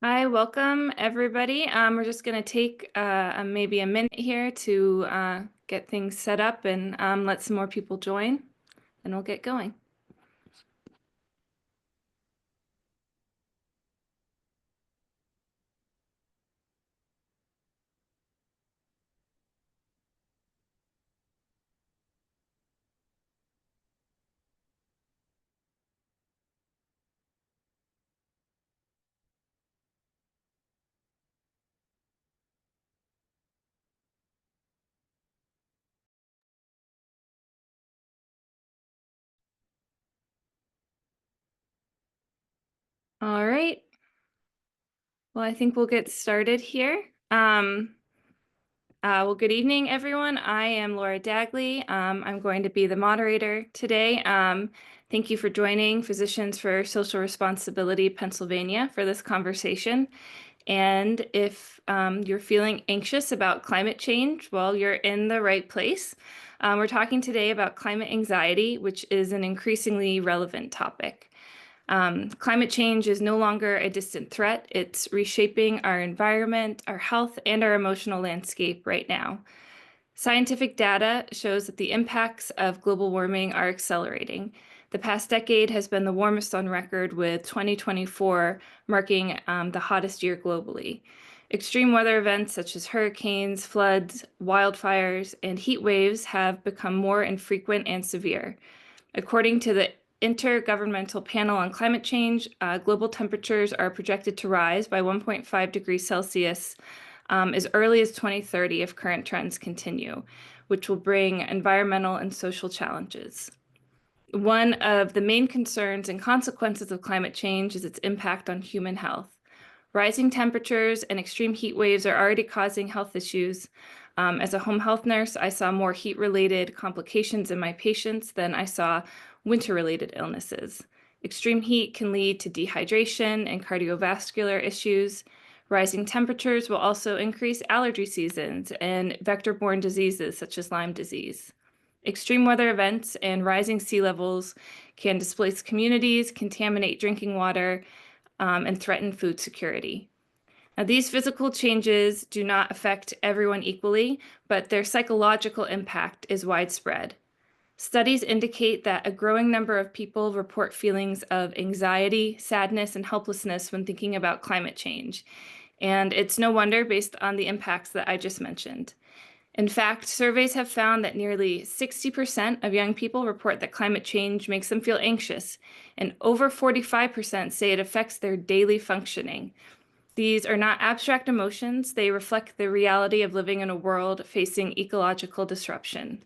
Hi, welcome everybody. We're just going to take maybe a minute here to get things set up and let some more people join, and we'll get going. All right. Well, I think we'll get started here. Well, good evening, everyone. I am Laura Dagley. I'm going to be the moderator today. Thank you for joining Physicians for Social Responsibility Pennsylvania for this conversation. And if you're feeling anxious about climate change, well, you're in the right place. We're talking today about climate anxiety, which is an increasingly relevant topic. Climate change is no longer a distant threat. It's reshaping our environment, our health, and our emotional landscape right now. Scientific data shows that the impacts of global warming are accelerating. The past decade has been the warmest on record, with 2024 marking the hottest year globally. Extreme weather events such as hurricanes, floods, wildfires, and heat waves have become more infrequent and severe. According to the Intergovernmental Panel on Climate Change, global temperatures are projected to rise by 1.5 degrees Celsius as early as 2030 if current trends continue, which will bring environmental and social challenges. One of the main concerns and consequences of climate change is its impact on human health. Rising temperatures and extreme heat waves are already causing health issues. As a home health nurse, I saw more heat-related complications in my patients than I saw winter-related illnesses. Extreme heat can lead to dehydration and cardiovascular issues. Rising temperatures will also increase allergy seasons and vector-borne diseases such as Lyme disease. Extreme weather events and rising sea levels can displace communities, contaminate drinking water, and threaten food security. Now, these physical changes do not affect everyone equally, but their psychological impact is widespread. Studies indicate that a growing number of people report feelings of anxiety, sadness, and helplessness when thinking about climate change. And it's no wonder based on the impacts that I just mentioned. In fact, surveys have found that nearly 60% of young people report that climate change makes them feel anxious, and over 45% say it affects their daily functioning. These are not abstract emotions, they reflect the reality of living in a world facing ecological disruption.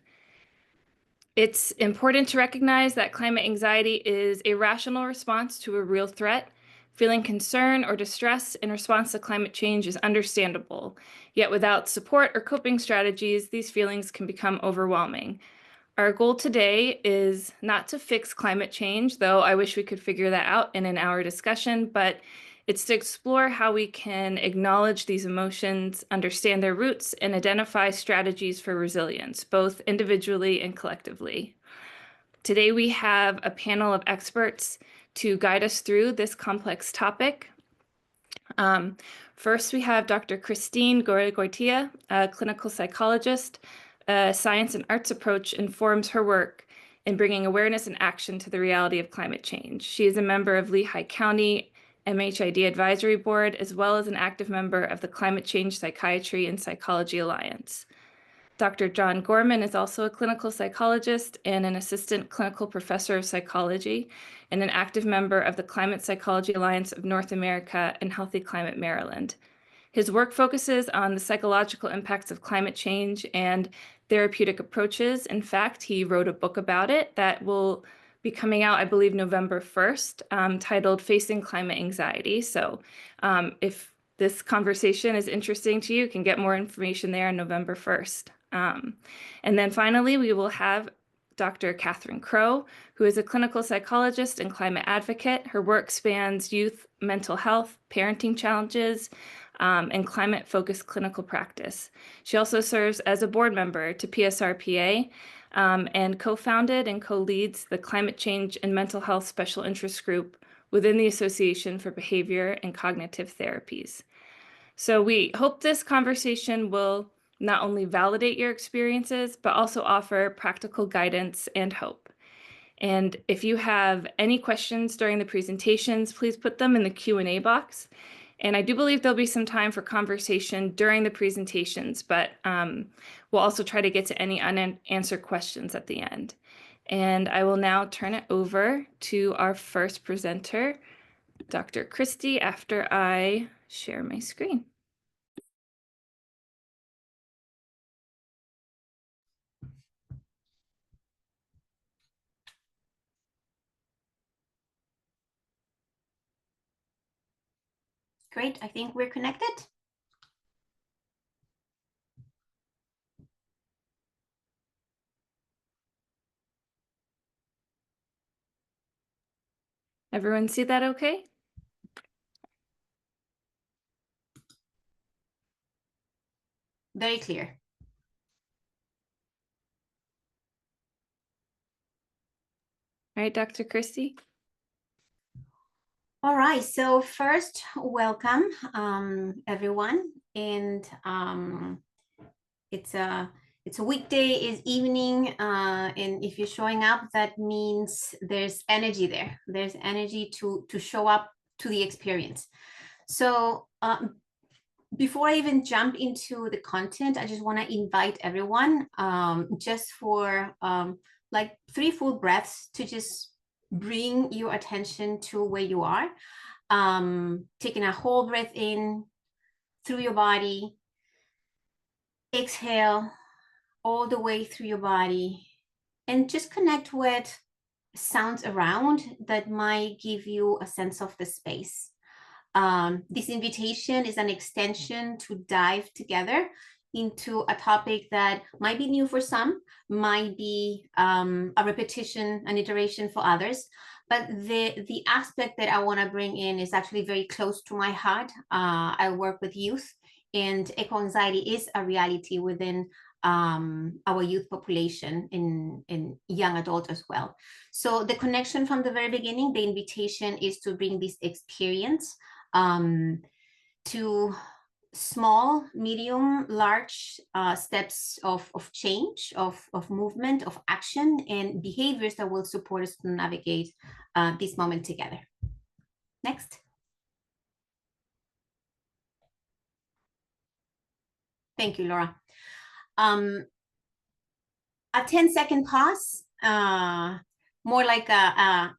It's important to recognize that climate anxiety is a rational response to a real threat. Feeling concern or distress in response to climate change is understandable, yet without support or coping strategies, these feelings can become overwhelming. Our goal today is not to fix climate change, though I wish we could figure that out in an hour discussion, but it's to explore how we can acknowledge these emotions, understand their roots, and identify strategies for resilience, both individually and collectively. Today, we have a panel of experts to guide us through this complex topic. First, we have Dr. Christine Goitia, a clinical psychologist. A science and arts approach informs her work in bringing awareness and action to the reality of climate change. She is a member of Lehigh County MHID Advisory Board, as well as an active member of the Climate Change Psychiatry and Psychology Alliance. Dr. John Gorman is also a clinical psychologist and an assistant clinical professor of psychology and an active member of the Climate Psychology Alliance of North America and Healthy Climate Maryland. His work focuses on the psychological impacts of climate change and therapeutic approaches. In fact, he wrote a book about it that will be coming out, I believe, November 1st, titled Facing Climate Anxiety. So if this conversation is interesting to you, you can get more information there on November 1st. And then finally, we will have Dr. Catherine Crow, who is a clinical psychologist and climate advocate. Her work spans youth mental health, parenting challenges, and climate-focused clinical practice. She also serves as a board member to PSRPA and co-founded and co-leads the Climate Change and Mental Health Special Interest Group, within the Association for Behavior and Cognitive Therapies. So we hope this conversation will not only validate your experiences, but also offer practical guidance and hope. And if you have any questions during the presentations, please put them in the Q&A box. And I do believe there'll be some time for conversation during the presentations, but we'll also try to get to any unanswered questions at the end. And I will now turn it over to our first presenter, Dr. Christy, after I share my screen. Great, I think we're connected. Everyone see that okay? Very clear. All right, Dr. Christy. All right, so first, welcome everyone. And it's a weekday, it's evening, and if you're showing up, that means there's energy there. There's energy to show up to the experience. So before I even jump into the content, I just want to invite everyone just for like 3 full breaths to just bring your attention to where you are. Taking a whole breath in through your body, exhale all the way through your body, and just connect with sounds around that might give you a sense of the space. This invitation is an extension to dive together into a topic that might be new for some, might be a repetition, an iteration for others. But the aspect that I want to bring in is actually very close to my heart. I work with youth, and eco-anxiety is a reality within our youth population, in young adults as well. So the connection from the very beginning, the invitation is to bring this experience to small, medium, large steps of change, of movement, of action, and behaviors that will support us to navigate this moment together. Next. Thank you, Laura. A 10-second pause, more like a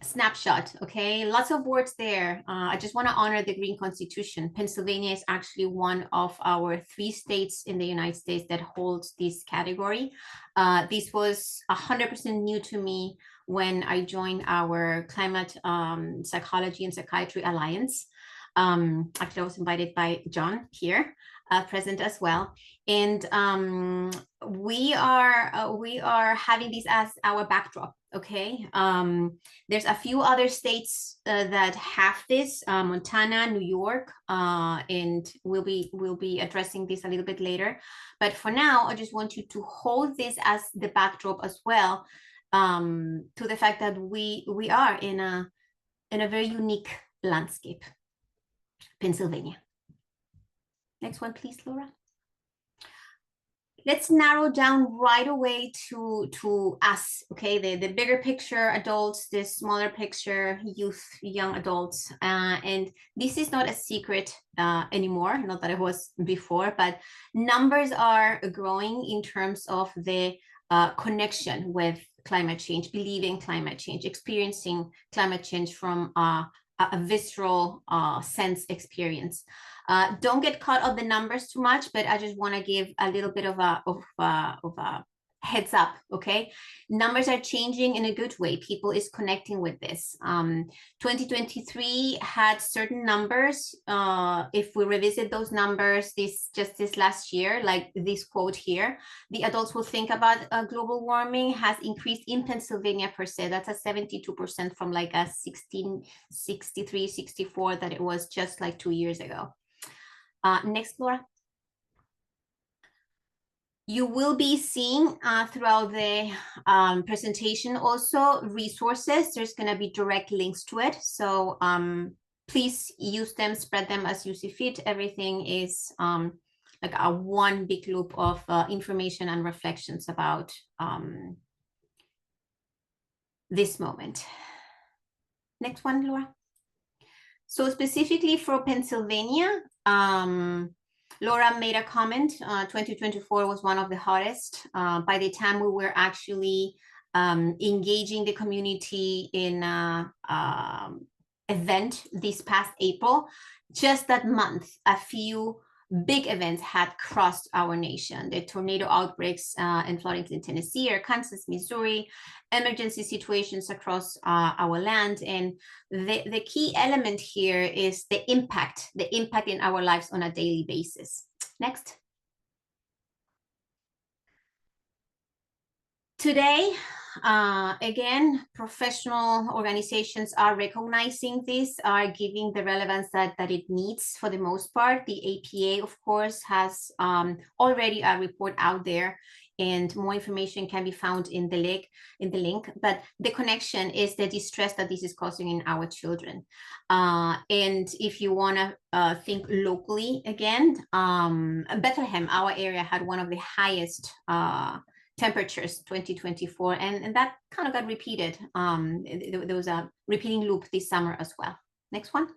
snapshot. Okay, lots of words there. I just want to honor the Green Constitution. Pennsylvania is actually one of our 3 states in the United States that holds this category. This was 100% new to me when I joined our Climate Psychology and Psychiatry Alliance. Actually, I was invited by John here, present as well. And we are having this as our backdrop. Okay, there's a few other states that have this, Montana, New York, and we'll be addressing this a little bit later. But for now, I just want you to hold this as the backdrop as well, to the fact that we are in a very unique landscape, Pennsylvania. Next one, please, Laura. Let's narrow down right away to us, okay? The bigger picture, adults, the smaller picture, youth, young adults. And this is not a secret anymore, not that it was before, but numbers are growing in terms of the connection with climate change, believing climate change, experiencing climate change from a visceral sense experience. Don't get caught on the numbers too much, but I just want to give a little bit of a heads up, okay? Numbers are changing in a good way. People is connecting with this. 2023 had certain numbers. If we revisit those numbers this last year, like this quote here, the adults will think about global warming has increased in Pennsylvania per se. That's a 72% from like a 63, 64 that it was just like 2 years ago. Next, Laura. You will be seeing throughout the presentation also resources. There's going to be direct links to it. So please use them, spread them as you see fit. Everything is like a one big loop of information and reflections about this moment. Next one, Laura. So specifically for Pennsylvania, Laura made a comment, 2024 was one of the hottest. By the time we were actually engaging the community in an event this past April, just that month, a few big events had crossed our nation. The tornado outbreaks in Florenton, Tennessee, Arkansas, Missouri, emergency situations across our land. And the key element here is the impact in our lives on a daily basis. Next. Today, again, professional organizations are recognizing this, are giving the relevance that it needs for the most part. The APA, of course, has already a report out there, and more information can be found in the link. But the connection is the distress that this is causing in our children. And if you want to think locally again, Bethlehem, our area, had one of the highest temperatures 2024, and that kind of got repeated. There was a repeating loop this summer as well. Next one.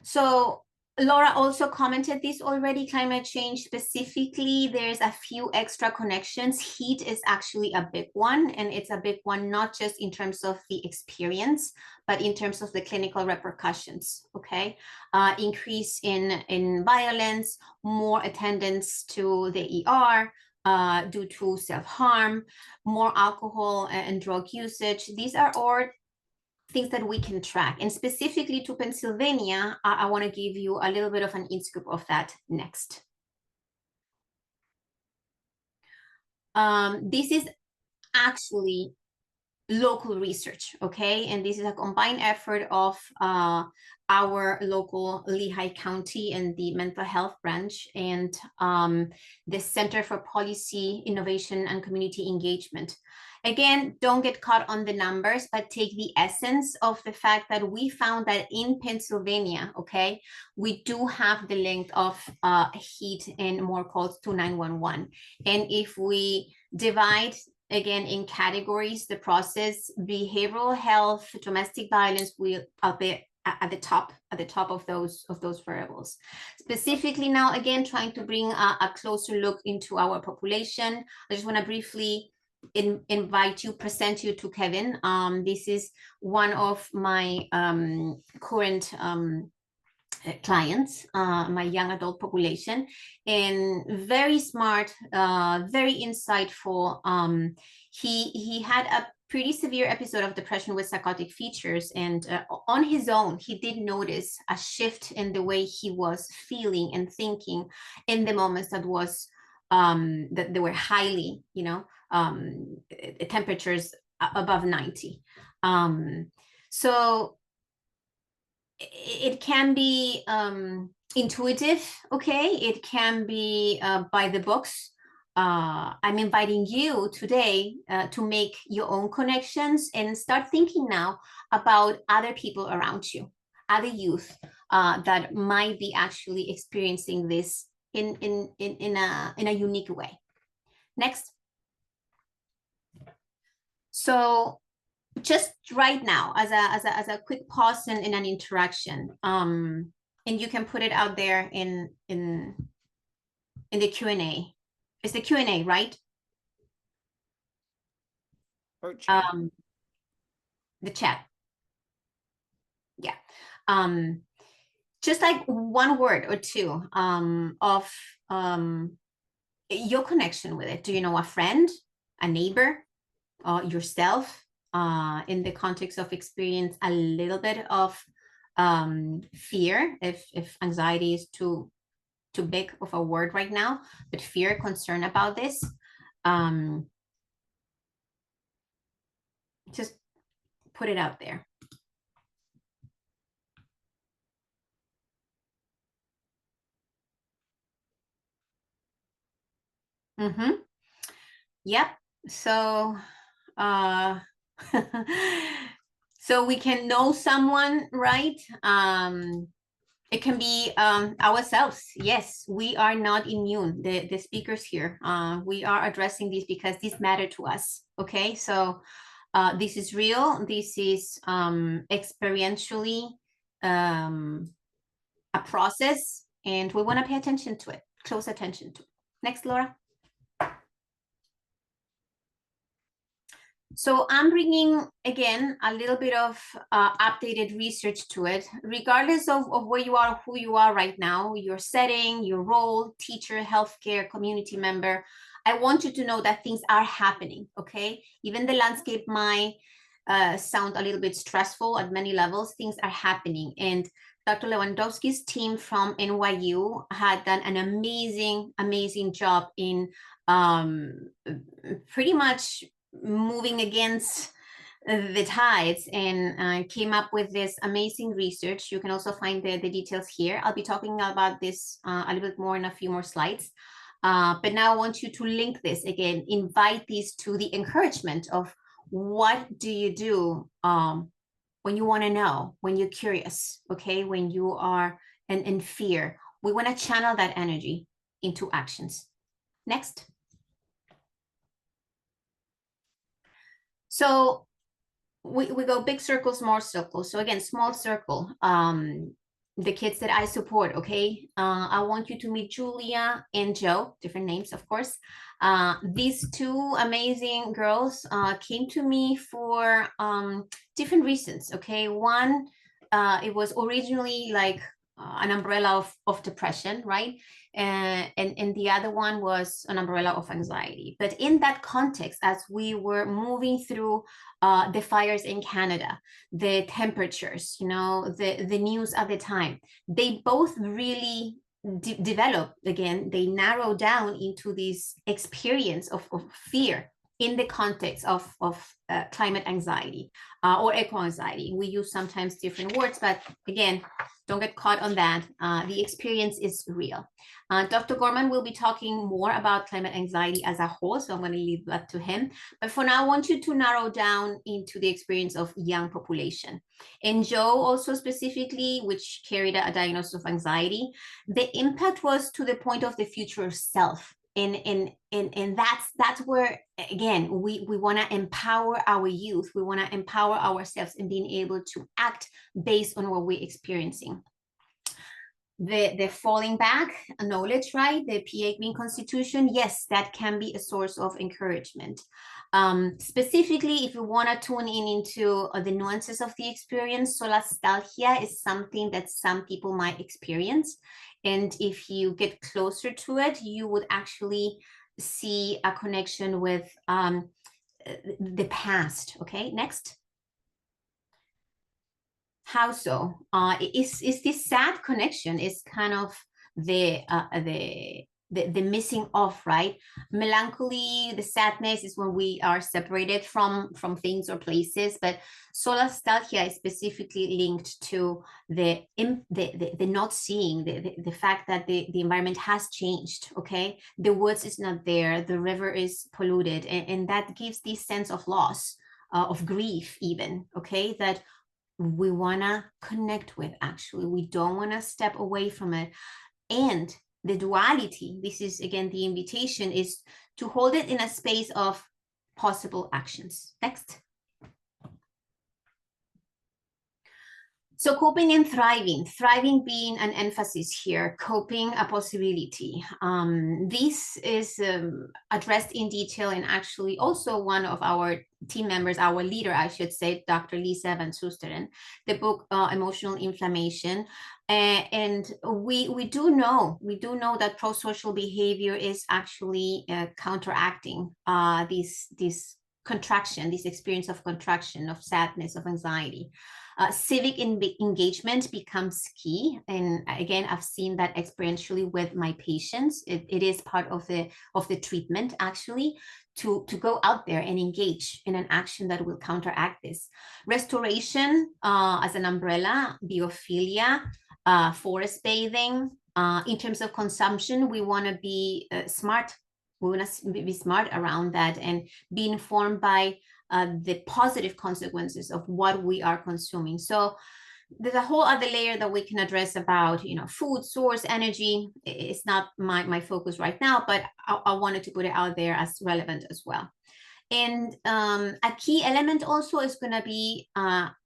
So Laura also commented this already, climate change specifically, there's a few extra connections. Heat is actually a big one, and it's a big one not just in terms of the experience, but in terms of the clinical repercussions, okay? Increase in violence, more attendance to the ER, due to self-harm, more alcohol and drug usage. These are all things that we can track. And specifically to Pennsylvania, I want to give you a little bit of an in-scoop of that next. This is actually local research, okay? And this is a combined effort of our local Lehigh County and the mental health branch and the Center for Policy, Innovation, and Community Engagement. Again, don't get caught on the numbers, but take the essence of the fact that we found that in Pennsylvania, okay, we do have the length of heat and more calls to 911. And if we divide again in categories, the process, behavioral health, domestic violence will be at the top of those variables. Specifically now, again, trying to bring a closer look into our population. I just want to briefly present you to Kevin. This is one of my current clients, my young adult population, and very smart, very insightful. He had a pretty severe episode of depression with psychotic features, and on his own, he did notice a shift in the way he was feeling and thinking in the moments that was that they were highly, temperatures above 90. So it can be intuitive, okay? It can be by the books. I'm inviting you today to make your own connections and start thinking now about other people around you, other youth that might be actually experiencing this in a unique way. Next. So just right now, as a quick pause in an interaction, and you can put it out there in the Q&A. It's the Q&A, right? Or chat. The chat. Yeah. Just like one word or two of your connection with it. Do you know a friend, a neighbor, yourself, in the context of experience a little bit of fear, if anxiety is too big of a word right now, but fear, concern about this, just put it out there. Mm-hmm. Yep. So, so we can know someone, right? It can be ourselves. Yes, we are not immune. The speakers here, we are addressing this because this matter to us. Okay, so this is real. This is experientially a process, and we want to pay attention to it, close attention to it. Next, Laura. So I'm bringing, again, a little bit of updated research to it, regardless of where you are, who you are right now, your setting, your role, teacher, healthcare, community member. I want you to know that things are happening, okay? Even the landscape might sound a little bit stressful at many levels, things are happening. And Dr. Lewandowski's team from NYU had done an amazing, amazing job in pretty much moving against the tides and came up with this amazing research. You can also find the details here. I'll be talking about this a little bit more in a few more slides. But now I want you to link this again, invite these to the encouragement of what do you do when you want to know, when you're curious, okay, when you are in fear. We want to channel that energy into actions. Next. So we go big circle, small circle. So again, small circle, the kids that I support, okay? I want you to meet Julia and Joe, different names, of course. These two amazing girls came to me for different reasons, okay? One, it was originally like an umbrella of depression, right? And the other one was an umbrella of anxiety. But in that context, as we were moving through the fires in Canada, the temperatures, you know, the news at the time, they both really developed, again, they narrow down into this experience of fear in the context of climate anxiety or eco-anxiety. We use sometimes different words, but again, don't get caught on that. The experience is real. Dr. Gorman will be talking more about climate anxiety as a whole, so I'm going to leave that to him. But for now, I want you to narrow down into the experience of young population. And Joe also specifically, which carried a diagnosis of anxiety, the impact was to the point of the future self. And that's where, again, we want to empower our youth. We want to empower ourselves in being able to act based on what we're experiencing. The falling back knowledge, right? The PA Green Constitution, yes, that can be a source of encouragement. Specifically, if you want to tune into the nuances of the experience, solastalgia is something that some people might experience. And if you get closer to it, you would actually see a connection with the past. Okay, next. How so? Is this sad connection is kind of the missing off, right? Melancholy, the sadness is when we are separated from things or places, but solastalgia is specifically linked to the not seeing, the fact that the environment has changed, okay? The woods is not there, the river is polluted, and that gives this sense of loss, of grief even, okay? That we want to connect with, actually. We don't want to step away from it. And the duality, this is again the invitation, is to hold it in a space of possible actions. Next. So coping and thriving being an emphasis here, coping a possibility. This is addressed in detail and actually also one of our team members, our leader, I should say, Dr. Lisa Van Susteren, the book Emotional Inflammation. And we do know that pro-social behavior is actually counteracting this contraction, this experience of contraction, of sadness, of anxiety. Civic engagement becomes key. And again, I've seen that experientially with my patients. It is part of the treatment, actually, to go out there and engage in an action that will counteract this. Restoration as an umbrella, biophilia, forest bathing. In terms of consumption, we want to be smart We want to be smart around that and be informed by the positive consequences of what we are consuming. So there's a whole other layer that we can address about, food source, energy. It's not my focus right now, but I wanted to put it out there as relevant as well. And a key element also is going to be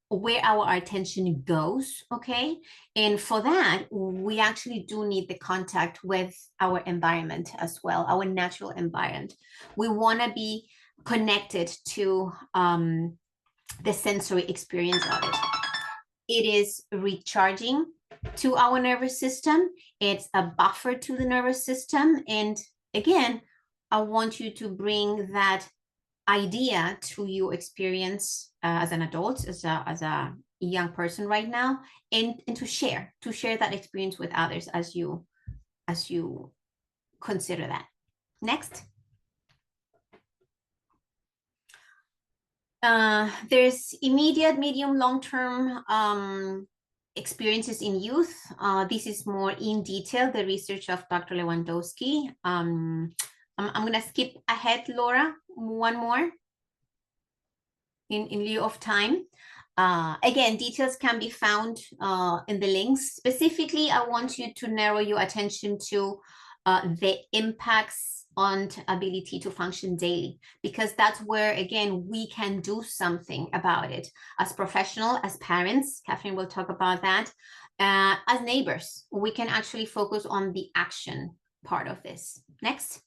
where our attention goes, okay? And for that, we actually do need the contact with our environment as well, our natural environment. We want to be connected to the sensory experience of it. It is recharging to our nervous system. It's a buffer to the nervous system. And again, I want you to bring that idea to your experience as an adult, as a young person right now, and to share that experience with others as you consider that. Next. There's immediate, medium, long-term experiences in youth. This is more in detail, the research of Dr. Lewandowski. I'm going to skip ahead, Laura, one more in lieu of time. Again, details can be found in the links. Specifically, I want you to narrow your attention to the impacts on ability to function daily, because that's where, again, we can do something about it as professional, as parents. Catherine will talk about that. As neighbors, we can actually focus on the action part of this. Next.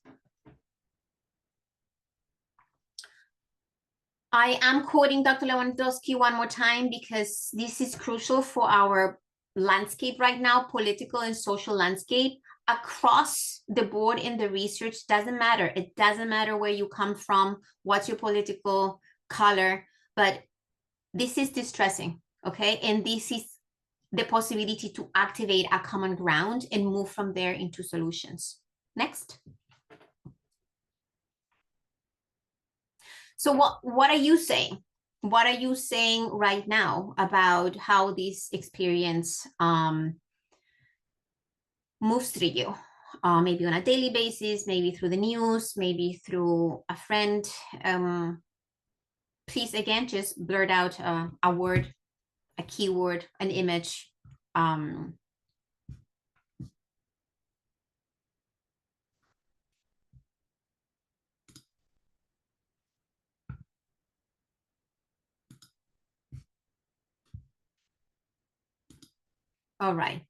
I am quoting Dr. Lewandowski one more time because this is crucial for our landscape right now, political and social landscape. Across the board in the research, doesn't matter. It doesn't matter where you come from, what's your political color, but this is distressing, okay? And this is the possibility to activate a common ground and move from there into solutions. Next. So what are you saying? What are you saying right now about how this experience moves through you? Maybe on a daily basis, maybe through the news, maybe through a friend. Please, again, just blurt out a word, a keyword, an image. All right.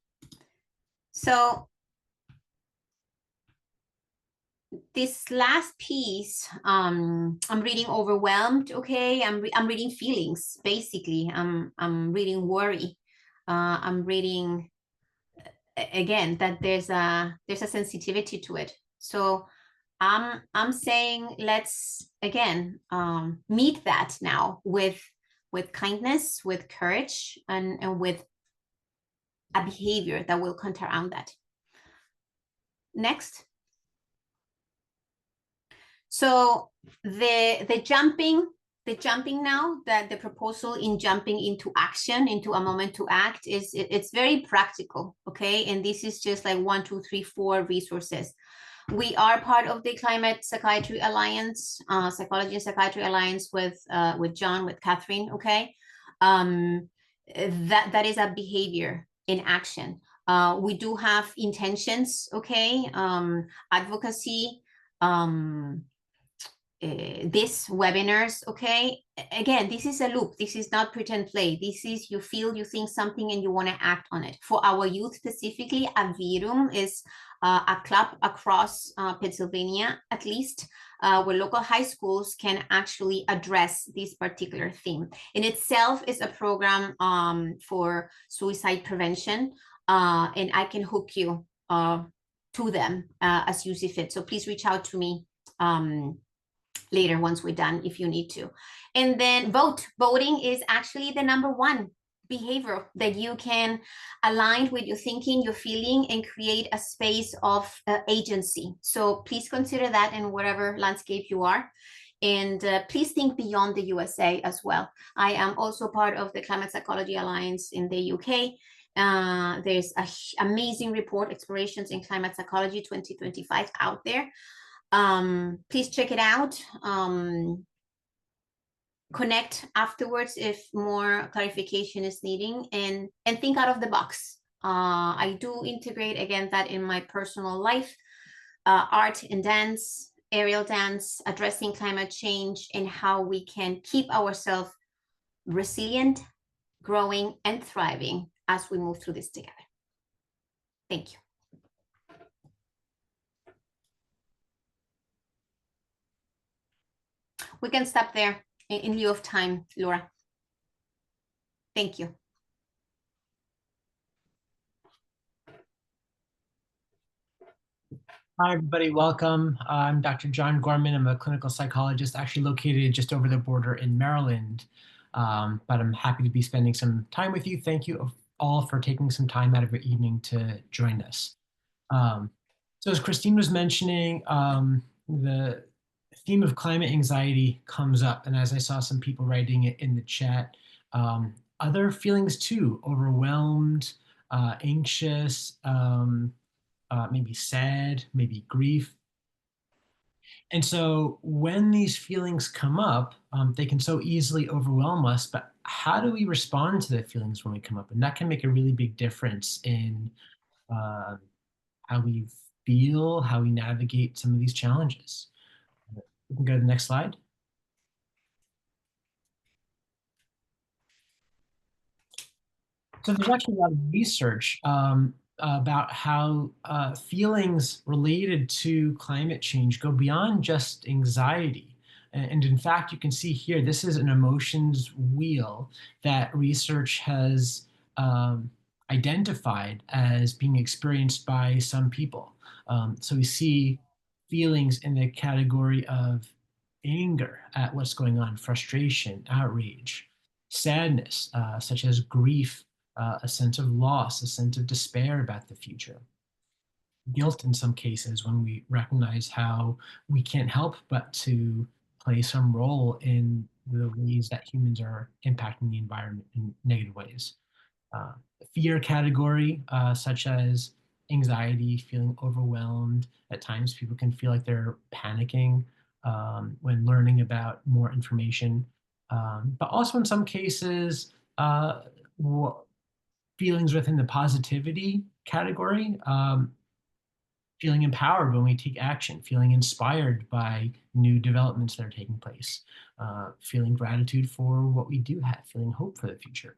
So this last piece, I'm reading overwhelmed. Okay, I'm reading feelings. Basically, I'm reading worry. I'm reading again that there's a sensitivity to it. So I'm saying let's again meet that now with kindness, with courage, and with a behavior that will counteract that. Next. So the jumping now, that the proposal in jumping into action, into a moment to act, it's very practical, okay? And this is just like 1, 2, 3, 4 resources. We are part of the Climate Psychiatry Alliance, Psychology and Psychiatry Alliance with John, with Catherine, okay? That is a behavior in action. We do have intentions, okay? Advocacy, this webinars, okay? Again, this is a loop. This is not pretend play. This is you feel, you think something, and you want to act on it. For our youth specifically, Avirum is a club across Pennsylvania, at least, where local high schools can actually address this particular theme. In itself is a program for suicide prevention, and I can hook you to them as you see fit. So please reach out to me later once we're done if you need to. And then voting is actually the #1 behavior that you can align with your thinking, your feeling, and create a space of agency. So please consider that in whatever landscape you are. And please think beyond the USA as well. I am also part of the Climate Psychology Alliance in the UK. There's an amazing report, Explorations in Climate Psychology 2025, out there. Please check it out. Connect afterwards if more clarification is needing, and think out of the box. I do integrate again that in my personal life, art and dance, aerial dance, addressing climate change, and how we can keep ourselves resilient, growing, and thriving as we move through this together. Thank you. We can stop there in lieu of time, Laura. Thank you. Hi, everybody. Welcome. I'm Dr. John Gorman. I'm a clinical psychologist, actually located just over the border in Maryland. But I'm happy to be spending some time with you. Thank you all for taking some time out of your evening to join us. So as Christine was mentioning, the theme of climate anxiety comes up. And as I saw some people writing it in the chat, other feelings too, overwhelmed, anxious, maybe sad, maybe grief. And so when these feelings come up, they can so easily overwhelm us, but how do we respond to the feelings when we come up? And that can make a really big difference in how we feel, how we navigate some of these challenges. We can go to the next slide. So there's actually a lot of research about how feelings related to climate change go beyond just anxiety. And in fact, you can see here, this is an emotions wheel that research has identified as being experienced by some people. So we see feelings in the category of anger at what's going on, frustration, outrage, sadness, such as grief, a sense of loss, a sense of despair about the future. Guilt in some cases when we recognize how we can't help but to play some role in the ways that humans are impacting the environment in negative ways. Fear category, such as anxiety, feeling overwhelmed. At times people can feel like they're panicking when learning about more information. But also in some cases, feelings within the positivity category, feeling empowered when we take action, feeling inspired by new developments that are taking place, feeling gratitude for what we do have, feeling hope for the future.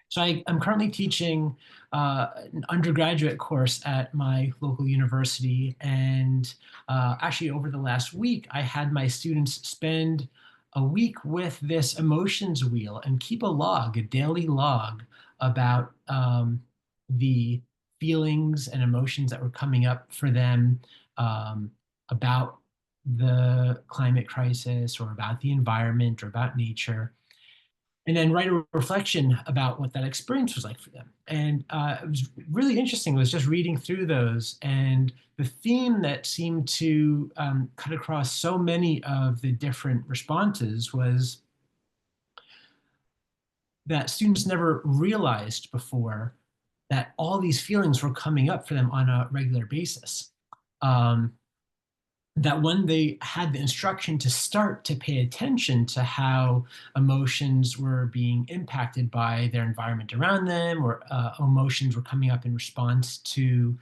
So I'm currently teaching an undergraduate course at my local university. And actually over the last week, I had my students spend a week with this emotions wheel and keep a log, a daily log about the feelings and emotions that were coming up for them about the climate crisis or about the environment or about nature, and then write a reflection about what that experience was like for them. And it was really interesting, was just reading through those, and the theme that seemed to cut across so many of the different responses was that students never realized before that all these feelings were coming up for them on a regular basis. That when they had the instruction to start to pay attention to how emotions were being impacted by their environment around them, or emotions were coming up in response to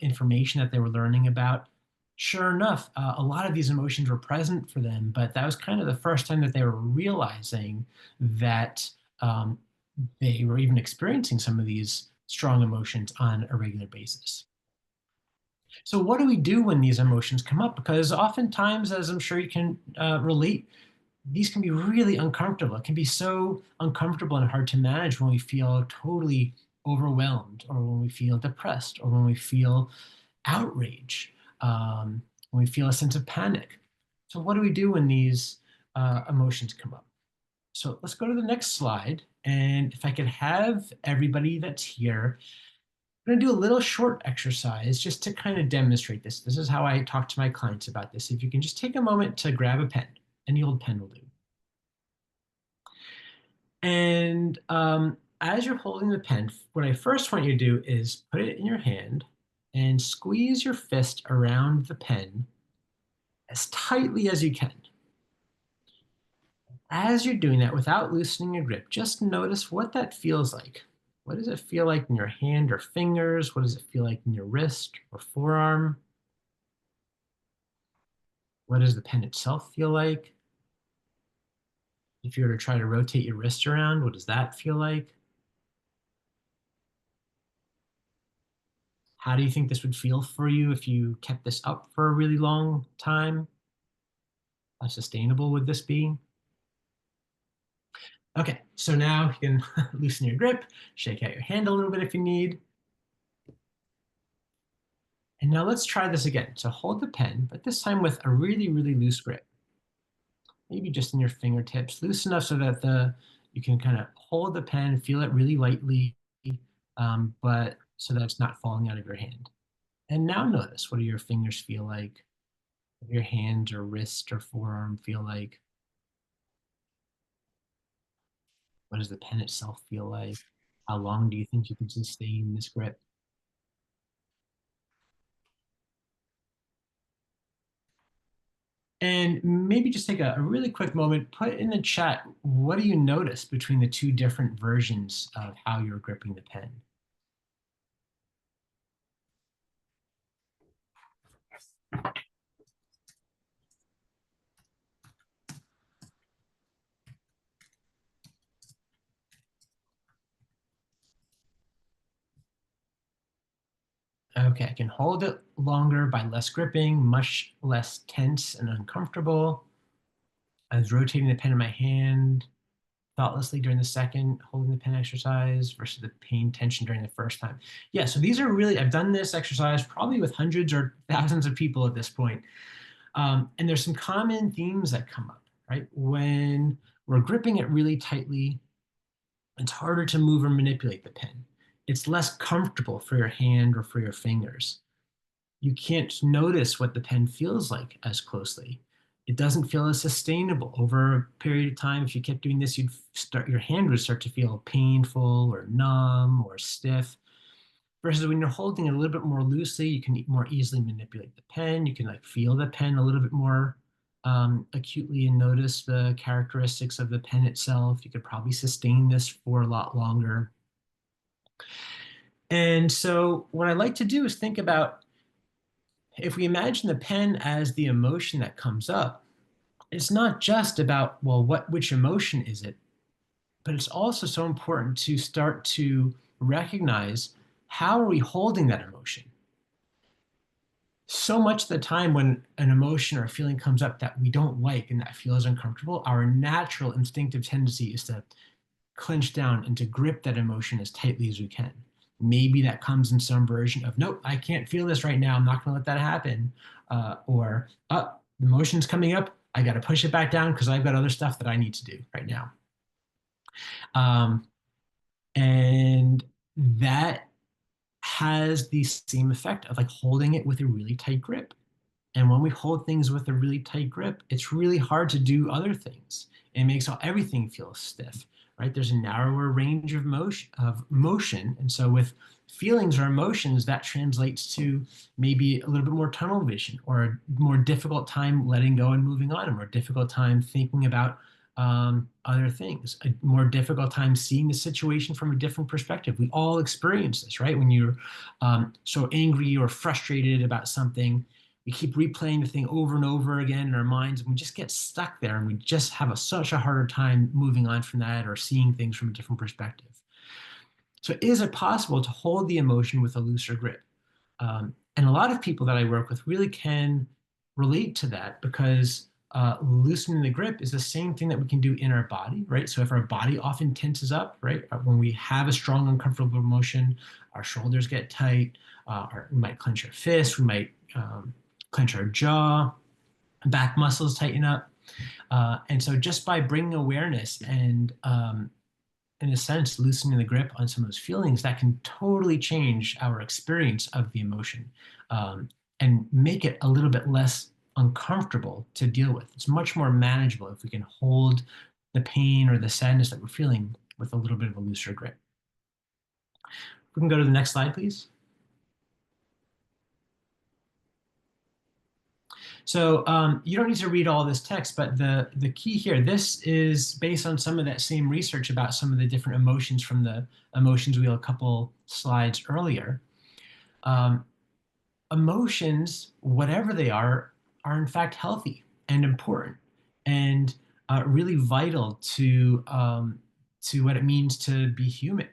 information that they were learning about, sure enough, a lot of these emotions were present for them, but that was kind of the first time that they were realizing that they were even experiencing some of these strong emotions on a regular basis. So what do we do when these emotions come up? Because oftentimes, as I'm sure you can relate, these can be really uncomfortable. It can be so uncomfortable and hard to manage when we feel totally overwhelmed, or when we feel depressed, or when we feel outrage, when we feel a sense of panic. So what do we do when these emotions come up? So let's go to the next slide. And if I could have everybody that's here, I'm going to do a little short exercise just to kind of demonstrate this. This is how I talk to my clients about this. If you can just take a moment to grab a pen, any old pen will do. And as you're holding the pen, what I first want you to do is put it in your hand and squeeze your fist around the pen as tightly as you can. As you're doing that, without loosening your grip, just notice what that feels like. What does it feel like in your hand or fingers? What does it feel like in your wrist or forearm? What does the pen itself feel like? If you were to try to rotate your wrist around, what does that feel like? How do you think this would feel for you if you kept this up for a really long time? How sustainable would this be? Okay, so now you can loosen your grip, shake out your hand a little bit if you need. And now let's try this again. So hold the pen, but this time with a really, really loose grip. Maybe just in your fingertips, loose enough so that you can kind of hold the pen, feel it really lightly, but so that it's not falling out of your hand. And now notice, what do your fingers feel like? What do your hands or wrist or forearm feel like? What does the pen itself feel like? How long do you think you can sustain this grip? And maybe just take a really quick moment, put in the chat, what do you notice between the two different versions of how you're gripping the pen? Okay, I can hold it longer by less gripping, much less tense and uncomfortable. I was rotating the pen in my hand thoughtlessly during the second holding the pen exercise versus the pain tension during the first time. Yeah, so these are really, I've done this exercise probably with hundreds or thousands of people at this point. And there's some common themes that come up, right? When we're gripping it really tightly, it's harder to move or manipulate the pen. It's less comfortable for your hand or for your fingers. You can't notice what the pen feels like as closely. It doesn't feel as sustainable over a period of time. If you kept doing this, your hand would start to feel painful or numb or stiff. Versus when you're holding it a little bit more loosely, you can more easily manipulate the pen. You can like feel the pen a little bit more acutely and notice the characteristics of the pen itself. You could probably sustain this for a lot longer. And so what I like to do is think about, if we imagine the pen as the emotion that comes up, it's not just about, well, which emotion is it? But it's also so important to start to recognize, how are we holding that emotion? So much of the time when an emotion or a feeling comes up that we don't like and that feels uncomfortable, our natural instinctive tendency is to clench down and to grip that emotion as tightly as we can. Maybe that comes in some version of, nope, I can't feel this right now, I'm not going to let that happen. Or, the emotion's coming up, I got to push it back down because I've got other stuff that I need to do right now. And that has the same effect of like holding it with a really tight grip. And when we hold things with a really tight grip, it's really hard to do other things. It makes everything feel stiff, right? There's a narrower range of motion. And so with feelings or emotions, that translates to maybe a little bit more tunnel vision, or a more difficult time letting go and moving on, a more difficult time thinking about other things, a more difficult time seeing the situation from a different perspective. We all experience this, right? When you're so angry or frustrated about something, we keep replaying the thing over and over again in our minds, and we just get stuck there, and we just have such a harder time moving on from that or seeing things from a different perspective. So is it possible to hold the emotion with a looser grip? And a lot of people that I work with really can relate to that, because loosening the grip is the same thing that we can do in our body, right? So if our body often tenses up, right, when we have a strong, uncomfortable emotion, our shoulders get tight, we might clench our fists, we might clench our jaw, back muscles tighten up. And so just by bringing awareness and, in a sense, loosening the grip on some of those feelings, that can totally change our experience of the emotion, and make it a little bit less uncomfortable to deal with. It's much more manageable if we can hold the pain or the sadness that we're feeling with a little bit of a looser grip. We can go to the next slide, please. So you don't need to read all this text, but the key here, this is based on some of that same research about some of the different emotions from the emotions wheel a couple slides earlier. Emotions, whatever they are in fact healthy and important and really vital to what it means to be human.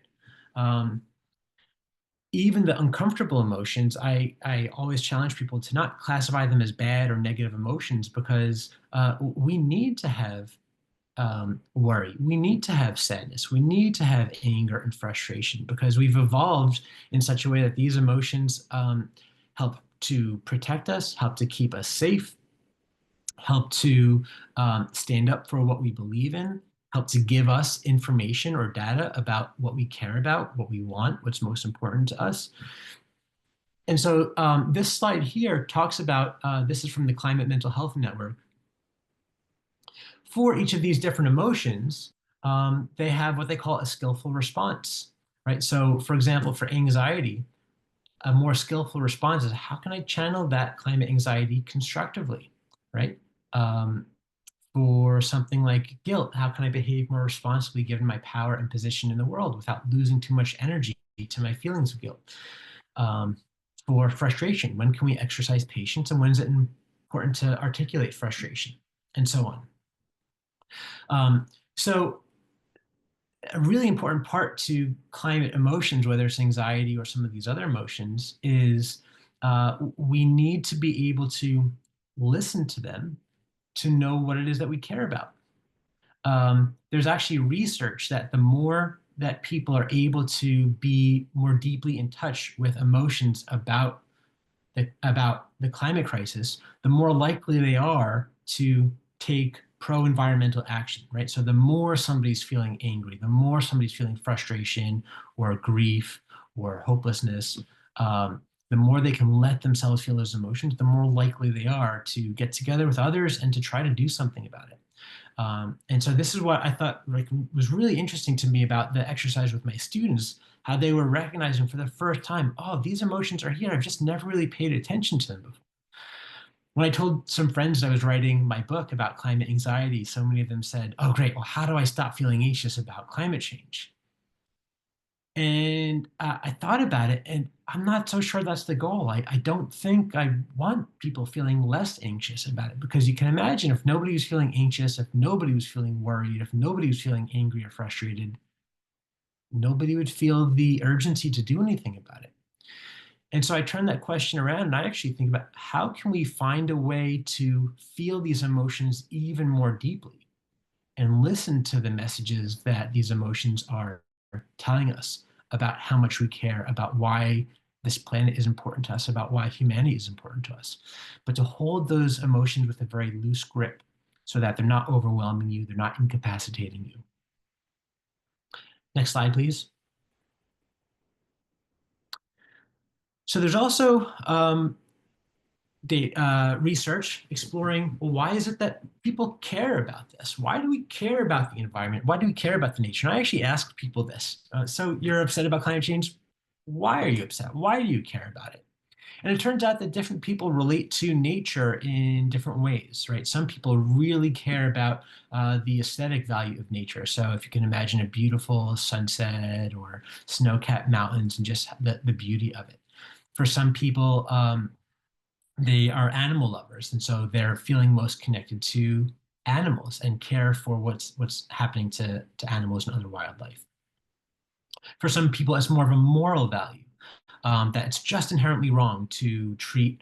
Even the uncomfortable emotions, I always challenge people to not classify them as bad or negative emotions, because we need to have worry. We need to have sadness. We need to have anger and frustration, because we've evolved in such a way that these emotions help to protect us, help to keep us safe, help to stand up for what we believe in, help to give us information or data about what we care about, what we want, what's most important to us. And so this slide here talks about, this is from the Climate Mental Health Network. For each of these different emotions, they have what they call a skillful response, right? So for example, for anxiety, a more skillful response is, how can I channel that climate anxiety constructively, right? For something like guilt, how can I behave more responsibly given my power and position in the world without losing too much energy to my feelings of guilt? For frustration, when can we exercise patience, and when is it important to articulate frustration, and so on. So a really important part to climate emotions, whether it's anxiety or some of these other emotions, is we need to be able to listen to them to know what it is that we care about. There's actually research that the more that people are able to be more deeply in touch with emotions about the climate crisis, the more likely they are to take pro-environmental action, right? So the more somebody's feeling angry, the more somebody's feeling frustration or grief or hopelessness, the more they can let themselves feel those emotions, the more likely they are to get together with others and to try to do something about it. And so this is what I thought was really interesting to me about the exercise with my students, how they were recognizing for the first time, oh, these emotions are here. I've just never really paid attention to them before. When I told some friends I was writing my book about climate anxiety, so many of them said, oh, great, well, how do I stop feeling anxious about climate change? And I thought about it, and I'm not so sure that's the goal. I don't think I want people feeling less anxious about it, because you can imagine if nobody was feeling anxious, if nobody was feeling worried, if nobody was feeling angry or frustrated, nobody would feel the urgency to do anything about it. And so I turned that question around, and I actually think about, how can we find a way to feel these emotions even more deeply and listen to the messages that these emotions are telling us about how much we care, about why this planet is important to us, about why humanity is important to us. But to hold those emotions with a very loose grip so that they're not overwhelming you, they're not incapacitating you. Next slide, please. So there's also research exploring, well, why is it that people care about this? Why do we care about the environment? Why do we care about the nature? And I actually asked people this. So you're upset about climate change. Why are you upset? Why do you care about it? And it turns out that different people relate to nature in different ways, right? Some people really care about the aesthetic value of nature. So if you can imagine a beautiful sunset or snow-capped mountains and just the beauty of it. For some people, they are animal lovers, and so they're feeling most connected to animals and care for what's happening to animals and other wildlife. For some people, it's more of a moral value, that it's just inherently wrong to treat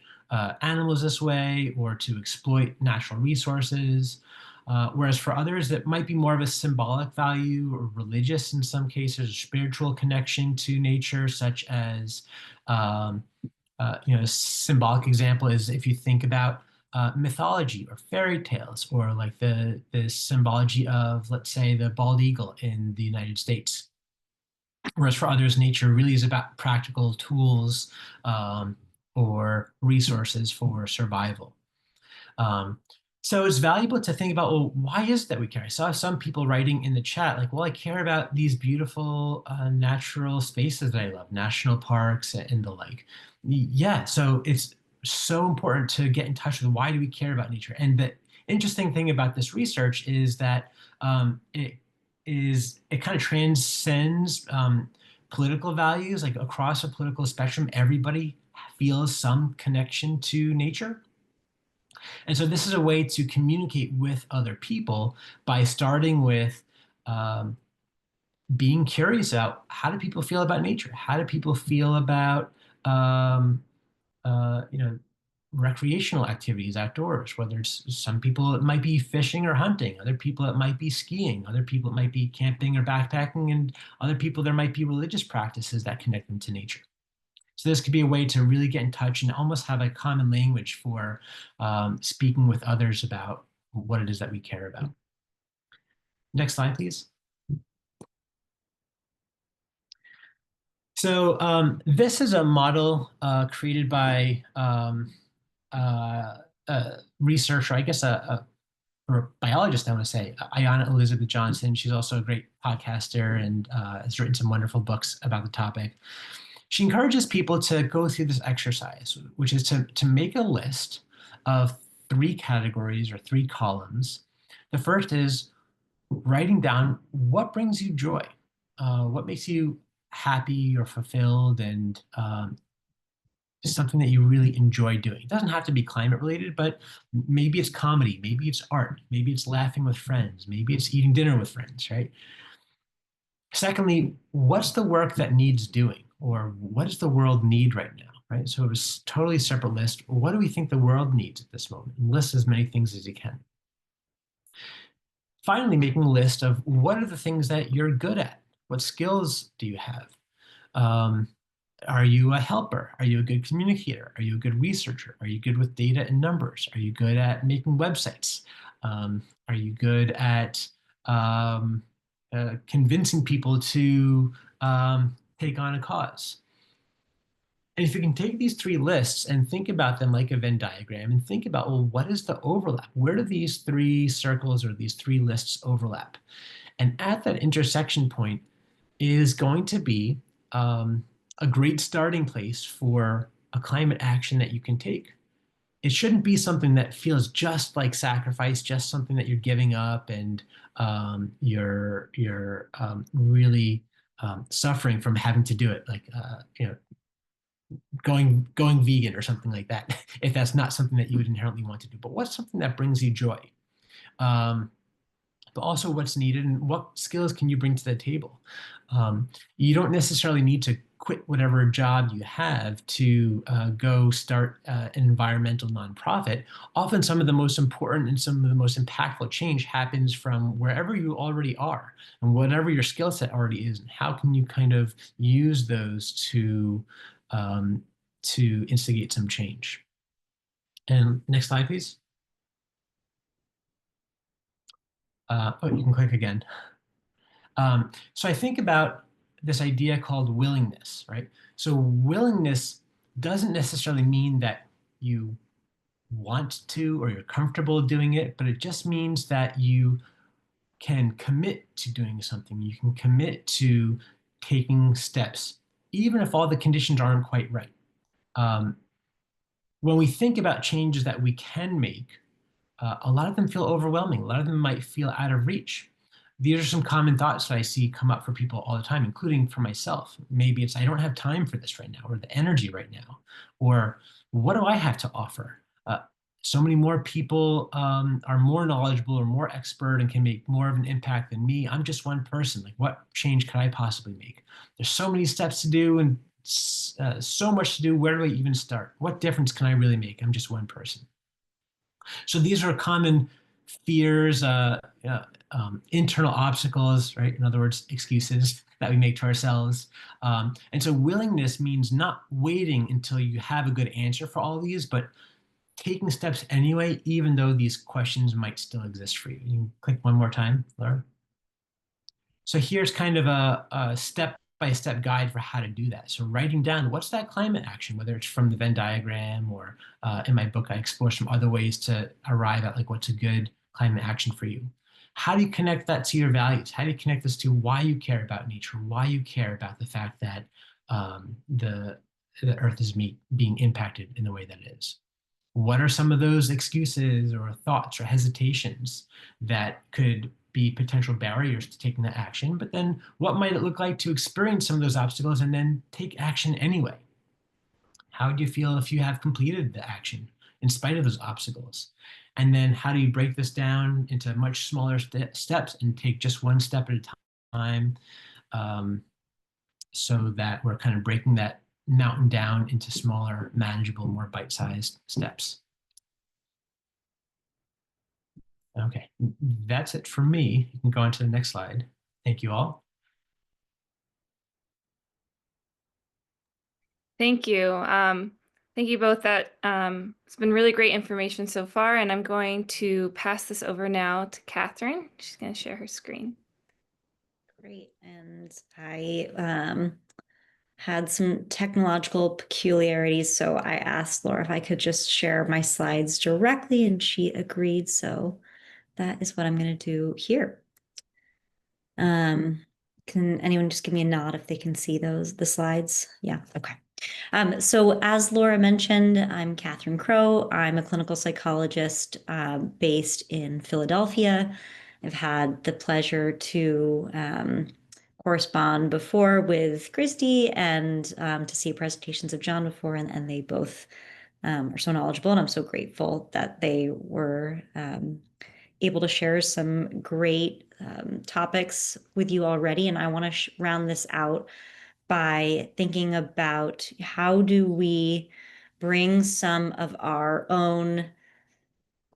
animals this way or to exploit natural resources. Whereas for others, it might be more of a symbolic value or religious in some cases, a spiritual connection to nature, such as a symbolic example is if you think about mythology or fairy tales, or like the symbology of, let's say, the bald eagle in the United States. Whereas for others, nature really is about practical tools or resources for survival. So it's valuable to think about, well, why is it that we care? I saw some people writing in the chat, like, well, I care about these beautiful natural spaces that I love, national parks and the like. Yeah, so it's so important to get in touch with why do we care about nature. And the interesting thing about this research is that it kind of transcends political values. Like across a political spectrum, everybody feels some connection to nature. And so this is a way to communicate with other people by starting with being curious about how do people feel about nature? How do people feel about you know, recreational activities outdoors? Whether it's some people, it might be fishing or hunting. Other people, it might be skiing. Other people, it might be camping or backpacking. And other people, there might be religious practices that connect them to nature. So this could be a way to really get in touch and almost have a common language for speaking with others about what it is that we care about. Next slide, please. So this is a model created by a researcher, I guess or a biologist, I want to say, Ayanna Elizabeth Johnson. She's also a great podcaster and has written some wonderful books about the topic. She encourages people to go through this exercise, which is to make a list of 3 categories or 3 columns. The first is writing down what brings you joy, what makes you happy or fulfilled, and something that you really enjoy doing. It doesn't have to be climate related, but maybe it's comedy, maybe it's art, maybe it's laughing with friends, maybe it's eating dinner with friends, right? Secondly, what's the work that needs doing, or what does the world need right now, right? So it was a totally separate list. What do we think the world needs at this moment? And list as many things as you can. Finally, making a list of what are the things that you're good at? What skills do you have? Are you a helper? Are you a good communicator? Are you a good researcher? Are you good with data and numbers? Are you good at making websites? Are you good at convincing people to take on a cause? And if you can take these 3 lists and think about them like a Venn diagram and think about, well, what is the overlap? Where do these 3 circles or these 3 lists overlap? And at that intersection point is going to be a great starting place for a climate action that you can take. It shouldn't be something that feels just like sacrifice, just something that you're giving up and you're really suffering from having to do it, like you know, going vegan or something like that, if that's not something that you would inherently want to do. But what's something that brings you joy? But also what's needed and what skills can you bring to the table? You don't necessarily need to quit whatever job you have to go start an environmental nonprofit. Often some of the most important and some of the most impactful change happens from wherever you already are and whatever your skill set already is. And how can you kind of use those to instigate some change? And next slide, please. Oh, you can click again. So I think about this idea called willingness, right? So willingness doesn't necessarily mean that you want to or you're comfortable doing it, but it just means that you can commit to doing something. You can commit to taking steps, even if all the conditions aren't quite right. When we think about changes that we can make, a lot of them feel overwhelming. A lot of them might feel out of reach. These are some common thoughts that I see come up for people all the time, including for myself. Maybe it's, I don't have time for this right now, or the energy right now, or what do I have to offer? So many more people are more knowledgeable or more expert and can make more of an impact than me. I'm just one person. Like, what change could I possibly make? There's so many steps to do and so much to do. Where do I even start? What difference can I really make? I'm just one person. So these are common fears, internal obstacles, right? In other words, excuses that we make to ourselves. And so willingness means not waiting until you have a good answer for all these, but taking steps anyway, even though these questions might still exist for you. You can click one more time, Laura. So here's kind of a step-by-step guide for how to do that. So writing down, what's that climate action, whether it's from the Venn diagram or in my book, I explore some other ways to arrive at like what's a good climate action for you. How do you connect that to your values? How do you connect this to why you care about nature, why you care about the fact that the Earth is being impacted in the way that it is? What are some of those excuses or thoughts or hesitations that could be potential barriers to taking that action? But then what might it look like to experience some of those obstacles and then take action anyway? How do you feel if you have completed the action in spite of those obstacles? And then how do you break this down into much smaller steps and take just one step at a time, um, so that we're kind of breaking that mountain down into smaller, manageable, more bite-sized steps? Okay, that's it for me. You can go on to the next slide. Thank you all. Thank you. Thank you both. It's been really great information so far, and I'm going to pass this over now to Catherine. She's going to share her screen. Great. And I had some technological peculiarities, so I asked Laura if I could just share my slides directly, and she agreed. So that is what I'm going to do here. Can anyone just give me a nod if they can see the slides? Yeah, okay. So as Laura mentioned, I'm Catherine Crow. I'm a clinical psychologist based in Philadelphia. I've had the pleasure to correspond before with Christy and to see presentations of John before, and they both are so knowledgeable, and I'm so grateful that they were able to share some great topics with you already. And I want to round this out by thinking about how do we bring some of our own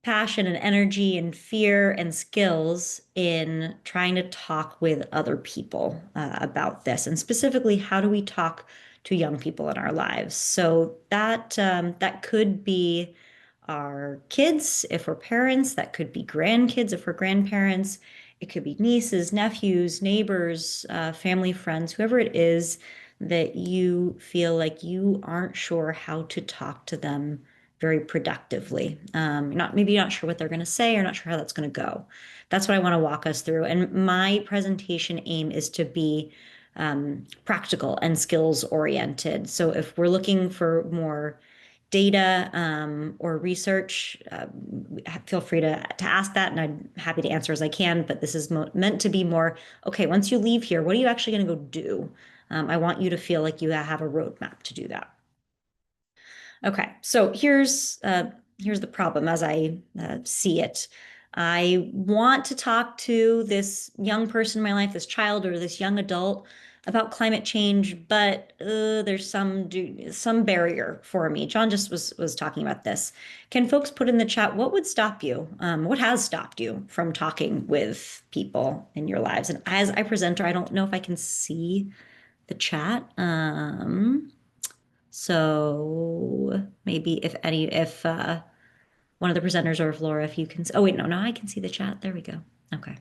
passion and energy and fear and skills in trying to talk with other people about this, and specifically, how do we talk to young people in our lives? So that could be our kids if we're parents, that could be grandkids if we're grandparents, it could be nieces, nephews, neighbors, family, friends, whoever it is that you feel like you aren't sure how to talk to them very productively. Maybe you're not sure what they're going to say, or not sure how that's going to go. That's what I want to walk us through. And my presentation aim is to be practical and skills oriented. So if we're looking for more data or research, feel free to ask that, and I'm happy to answer as I can. But this is meant to be more, okay, once you leave here, what are you actually going to go do? I want you to feel like you have a roadmap to do that. Okay, so here's the problem as I see it. I want to talk to this young person in my life, this child or this young adult, about climate change, but there's some barrier for me. John just was talking about this. Can folks put in the chat what would stop you? What has stopped you from talking with people in your lives? And as I presenter, I don't know if I can see the chat. So maybe if one of the presenters, or if Laura, if you can, oh wait, no, I can see the chat. There we go. Okay.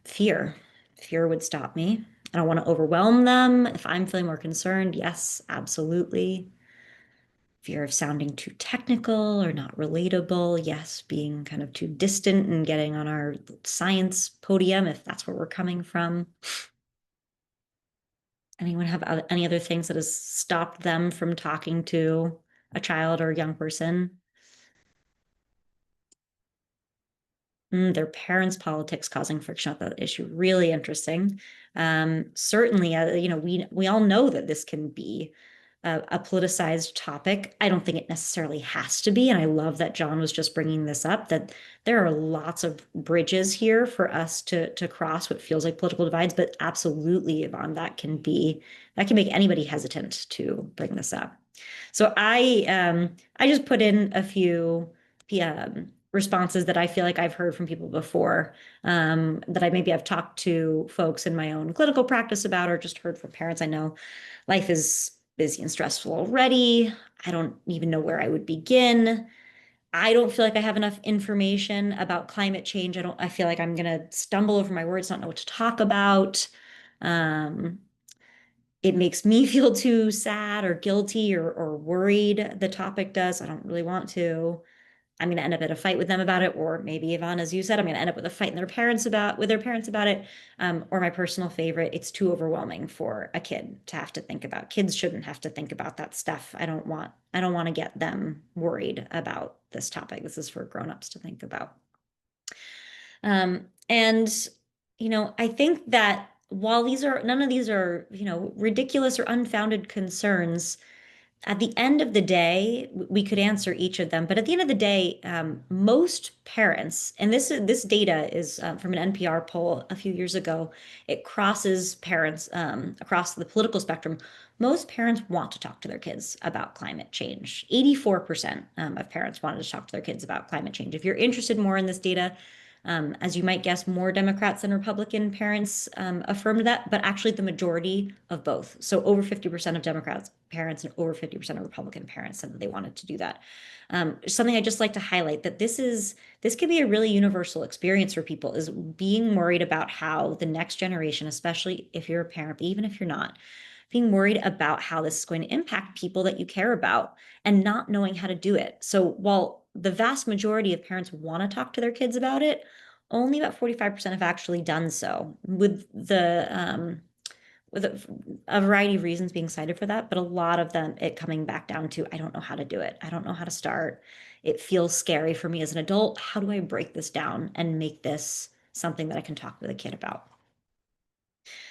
Fear would stop me. I don't want to overwhelm them. If I'm feeling more concerned, yes, absolutely. Fear of sounding too technical or not relatable. Yes, being kind of too distant and getting on our science podium, if that's where we're coming from. Anyone have any other things that has stopped them from talking to a child or a young person? Their parents' politics causing friction with that issue. Really interesting. Certainly, we all know that this can be a politicized topic. I don't think it necessarily has to be, and I love that John was just bringing this up, that there are lots of bridges here for us to cross what feels like political divides, but absolutely, Yvonne, that can make anybody hesitant to bring this up. So I just put in a few responses that I feel like I've heard from people before, that I've talked to folks in my own clinical practice about, or just heard from parents. I know life is busy and stressful already. I don't even know where I would begin. I don't feel like I have enough information about climate change. I feel like I'm going to stumble over my words, not know what to talk about. It makes me feel too sad or guilty or worried. The topic does. I don't really want to. I'm going to end up in a fight with them about it, or maybe Yvonne, as you said, I'm going to end up with a fight with their parents about it. Or my personal favorite, it's too overwhelming for a kid to have to think about. Kids shouldn't have to think about that stuff. I don't want to get them worried about this topic. This is for grown-ups to think about. And I think that while none of these are, ridiculous or unfounded concerns, at the end of the day, we could answer each of them. But at the end of the day, most parents, and this data is from an NPR poll a few years ago, it crosses parents across the political spectrum. Most parents want to talk to their kids about climate change. 84% of parents wanted to talk to their kids about climate change. If you're interested more in this data, as you might guess, more Democrats than Republican parents affirmed that, but actually the majority of both. So over 50% of Democrats parents and over 50% of Republican parents said that they wanted to do that. Something I just like to highlight that this can be a really universal experience for people, is being worried about how the next generation, especially if you're a parent, but even if you're not, being worried about how this is going to impact people that you care about and not knowing how to do it. So while the vast majority of parents want to talk to their kids about it, only about 45% have actually done so, with a variety of reasons being cited for that, but a lot of them, it coming back down to, I don't know how to do it. I don't know how to start. It feels scary for me as an adult. How do I break this down and make this something that I can talk with a kid about?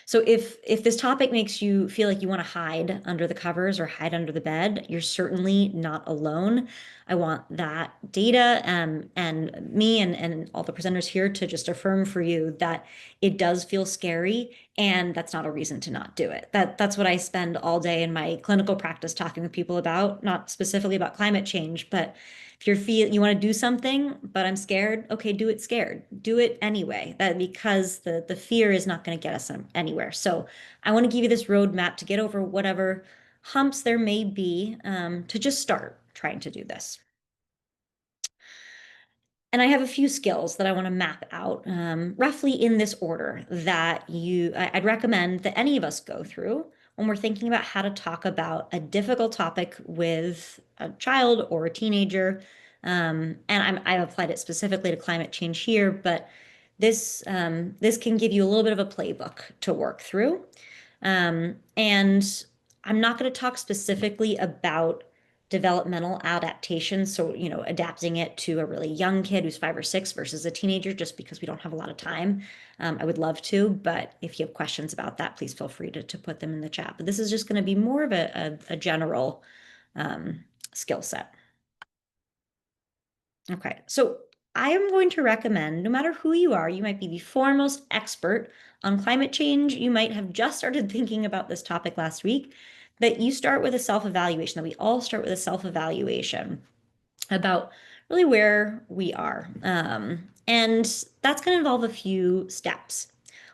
So if this topic makes you feel like you want to hide under the covers or hide under the bed, you're certainly not alone. I want that data and me and all the presenters here to just affirm for you that it does feel scary, and that's not a reason to not do it. That's what I spend all day in my clinical practice talking with people about, not specifically about climate change, but if you want to do something, but I'm scared, okay, do it scared. Do it anyway. Because the fear is not going to get us anywhere. So I want to give you this roadmap to get over whatever humps there may be, to just start trying to do this. And I have a few skills that I want to map out, roughly in this order that I'd recommend that any of us go through when we're thinking about how to talk about a difficult topic with a child or a teenager. And I've applied it specifically to climate change here, but this can give you a little bit of a playbook to work through. And I'm not going to talk specifically about developmental adaptation, so adapting it to a really young kid who's 5 or 6 versus a teenager, just because we don't have a lot of time. I would love to, but if you have questions about that, please feel free to put them in the chat. But this is just going to be more of a general skill set. Okay, so I am going to recommend, no matter who you are, you might be the foremost expert on climate change, you might have just started thinking about this topic last week, that you start with a self-evaluation, that we all start with a self-evaluation about really where we are. And that's going to involve a few steps.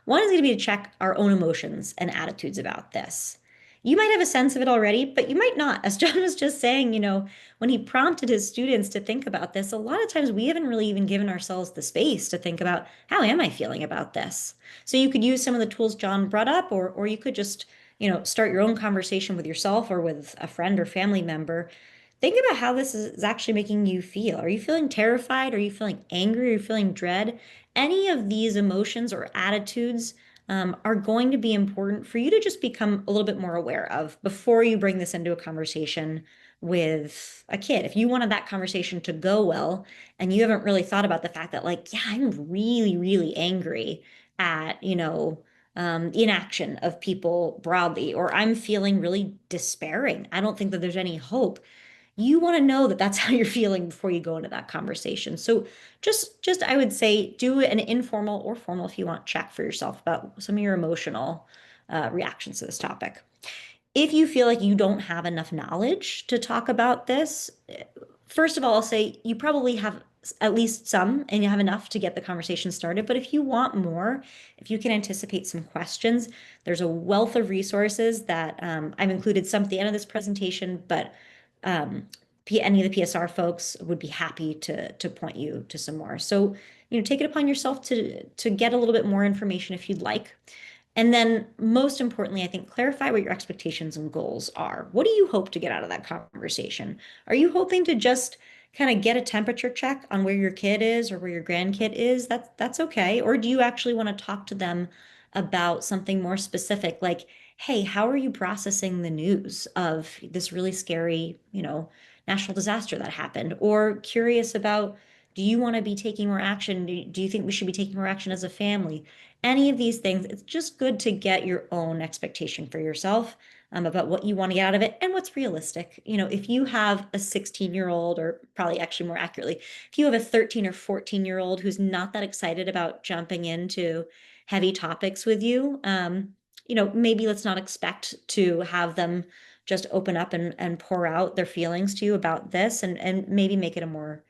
One is going to be to check our own emotions and attitudes about this. You might have a sense of it already, but you might not. As John was just saying, when he prompted his students to think about this, a lot of times we haven't really even given ourselves the space to think about, how am I feeling about this? So you could use some of the tools John brought up, or you could just start your own conversation with yourself or with a friend or family member. Think about how this is actually making you feel. Are you feeling terrified? Are you feeling angry? Are you feeling dread? Any of these emotions or attitudes are going to be important for you to just become a little bit more aware of before you bring this into a conversation with a kid. If you wanted that conversation to go well, and you haven't really thought about the fact that, yeah, I'm really, really angry at, inaction of people broadly, or I'm feeling really despairing, I don't think that there's any hope. You want to know that that's how you're feeling before you go into that conversation. So just I would say, do an informal or formal, if you want, check for yourself about some of your emotional reactions to this topic. If you feel like you don't have enough knowledge to talk about this, first of all, I'll say you probably have at least some, and you have enough to get the conversation started. But if you want more, if you can anticipate some questions, there's a wealth of resources that I've included some at the end of this presentation, but any of the PSR folks would be happy to point you to some more. So, take it upon yourself to get a little bit more information if you'd like. And then most importantly, I think, clarify what your expectations and goals are. What do you hope to get out of that conversation? Are you hoping to just kind of get a temperature check on where your kid is or where your grandkid is, that's okay. Or do you actually want to talk to them about something more specific, like, hey, how are you processing the news of this really scary, national disaster that happened? Or curious about, do you want to be taking more action? Do you think we should be taking more action as a family? Any of these things, it's just good to get your own expectation for yourself about what you want to get out of it and what's realistic. If you have a 16-year-old, or probably actually more accurately, if you have a 13 or 14-year-old who's not that excited about jumping into heavy topics with you, maybe let's not expect to have them just open up and pour out their feelings to you about this, and maybe make it a more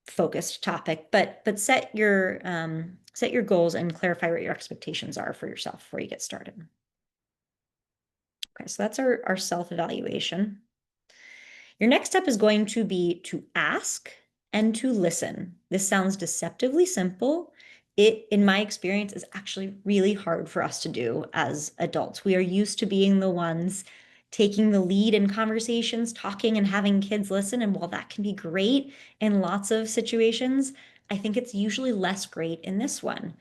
focused topic, but set your goals and clarify what your expectations are for yourself before you get started. Okay, so that's our self-evaluation. Your next step is going to be to ask and to listen. This sounds deceptively simple. It, in my experience, is actually really hard for us to do as adults. We are used to being the ones taking the lead in conversations, talking and having kids listen. And while that can be great in lots of situations, I think it's usually less great in this one.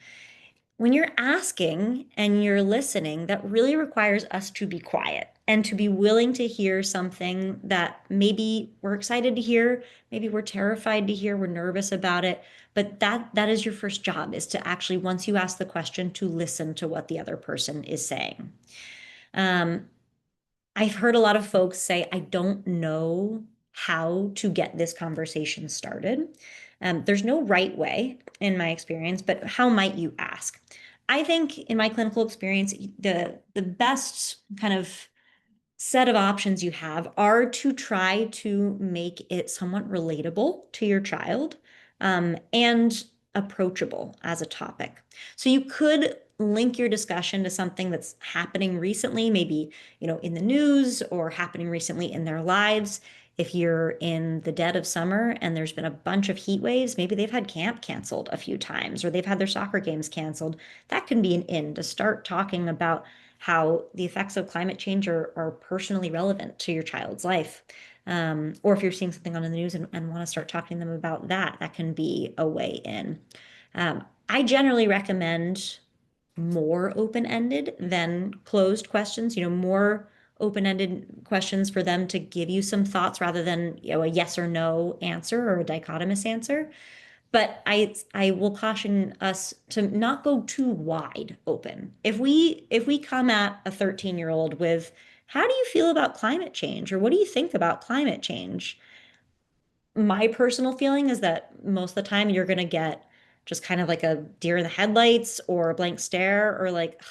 When you're asking and you're listening, that really requires us to be quiet and to be willing to hear something that maybe we're excited to hear, maybe we're terrified to hear, we're nervous about it. But that is your first job, is to actually, once you ask the question, to listen to what the other person is saying. I've heard a lot of folks say, I don't know how to get this conversation started. There's no right way in my experience, but how might you ask? I think in my clinical experience, the best kind of set of options you have are to try to make it somewhat relatable to your child, and approachable as a topic. So you could link your discussion to something that's happening recently, maybe, in the news, or happening recently in their lives. If you're in the dead of summer and there's been a bunch of heat waves, maybe they've had camp canceled a few times, or they've had their soccer games canceled. That can be an in to start talking about how the effects of climate change are personally relevant to your child's life. Or if you're seeing something on the news and want to start talking to them about that, that can be a way in. I generally recommend more open-ended than closed questions, more open-ended questions for them to give you some thoughts rather than, a yes or no answer or a dichotomous answer. But I will caution us to not go too wide open. If we come at a 13-year-old with, how do you feel about climate change? Or what do you think about climate change? My personal feeling is that most of the time you're going to get just kind of like a deer in the headlights or a blank stare, or like,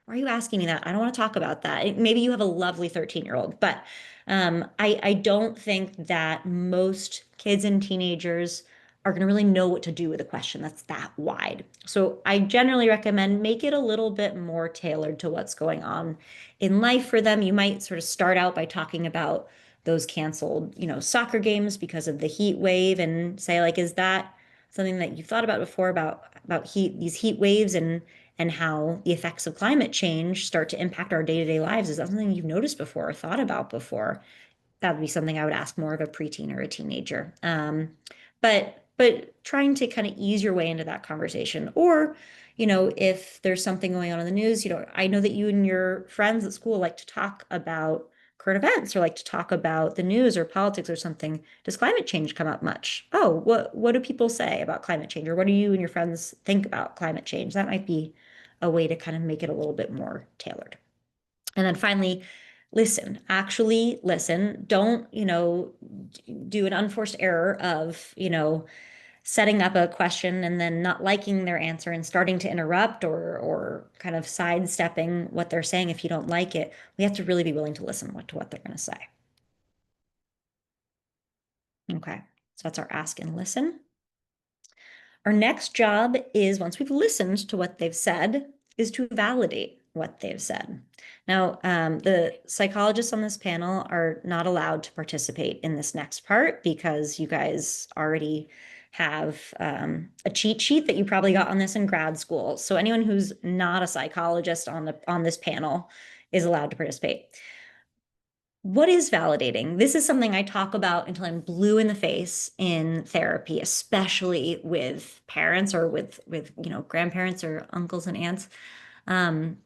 why are you asking me that? I don't want to talk about that. Maybe you have a lovely 13-year-old, but I don't think that most kids and teenagers are going to really know what to do with a question that's that wide. So I generally recommend make it a little bit more tailored to what's going on in life for them. You might sort of start out by talking about those canceled, soccer games because of the heat wave, and say, like, is that something that you've thought about before, about these heat waves and how the effects of climate change start to impact our day-to-day lives? Is that something you've noticed before or thought about before? That would be something I would ask more of a preteen or a teenager. But trying to kind of ease your way into that conversation. Or, if there's something going on in the news, I know that you and your friends at school like to talk about current events, or like to talk about the news or politics or something. Does climate change come up much? Oh, what do people say about climate change? Or what do you and your friends think about climate change? That might be a way to kind of make it a little bit more tailored. And then finally, listen, actually listen. Don't, do an unforced error of, setting up a question and then not liking their answer and starting to interrupt, or kind of sidestepping what they're saying if you don't like it. We have to really be willing to listen to what they're going to say. Okay, so that's our ask and listen. Our next job is, once we've listened to what they've said, is to validate what they've said. Now, the psychologists on this panel are not allowed to participate in this next part because you guys already have a cheat sheet that you probably got on this in grad school. So anyone who's not a psychologist on this panel is allowed to participate. What is validating? This is something I talk about until I'm blue in the face in therapy, especially with parents or with grandparents or uncles and aunts. Um,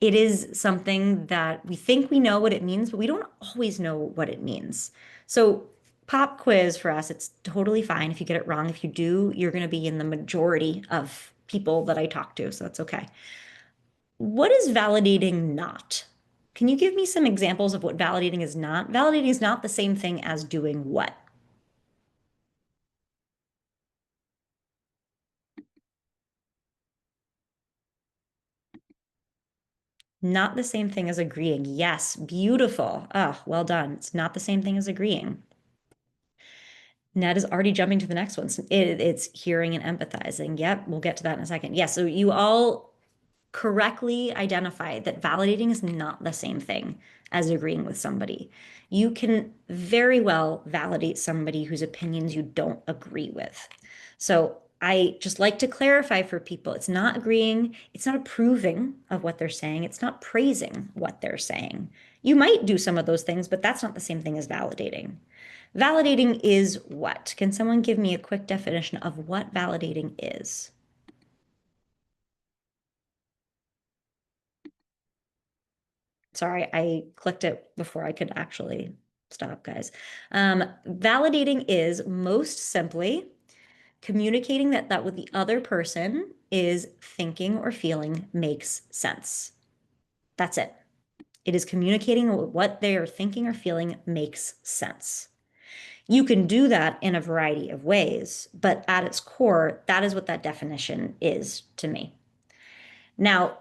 it is something that we think we know what it means, but we don't always know what it means. So pop quiz for us, it's totally fine if you get it wrong. If you do, you're going to be in the majority of people that I talk to, so that's okay. What is validating not? Can you give me some examples of what validating is not? Validating is not the same thing as doing what? Not the same thing as agreeing. Yes, beautiful. Oh, well done. It's not the same thing as agreeing. Ned is already jumping to the next one. It's hearing and empathizing. Yep, we'll get to that in a second. Yes, so you all correctly identify that validating is not the same thing as agreeing with somebody. You can very well validate somebody whose opinions you don't agree with. So I just like to clarify for people, it's not agreeing, it's not approving of what they're saying, it's not praising what they're saying. You might do some of those things, but that's not the same thing as validating. Validating is what? Can someone give me a quick definition of what validating is? Sorry, I clicked it before I could actually stop, guys. Validating is most simply communicating that what the other person is thinking or feeling makes sense. That's it. It is communicating what they are thinking or feeling makes sense. You can do that in a variety of ways, but at its core, that is what that definition is to me. Now,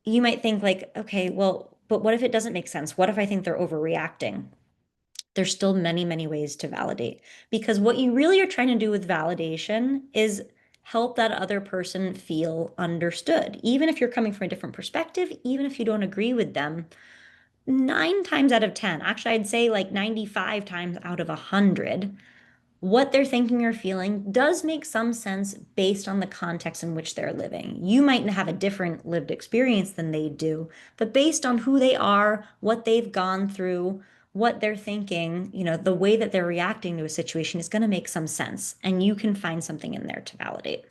you might think like, okay, well, but what if it doesn't make sense? What if I think they're overreacting? There's still many, many ways to validate because what you really are trying to do with validation is help that other person feel understood. Even if you're coming from a different perspective, even if you don't agree with them, 9 times out of 10, actually, I'd say like 95 times out of 100, what they're thinking or feeling does make some sense based on the context in which they're living. You might have a different lived experience than they do, but based on who they are, what they've gone through, what they're thinking, the way that they're reacting to a situation is going to make some sense, and you can find something in there to validate.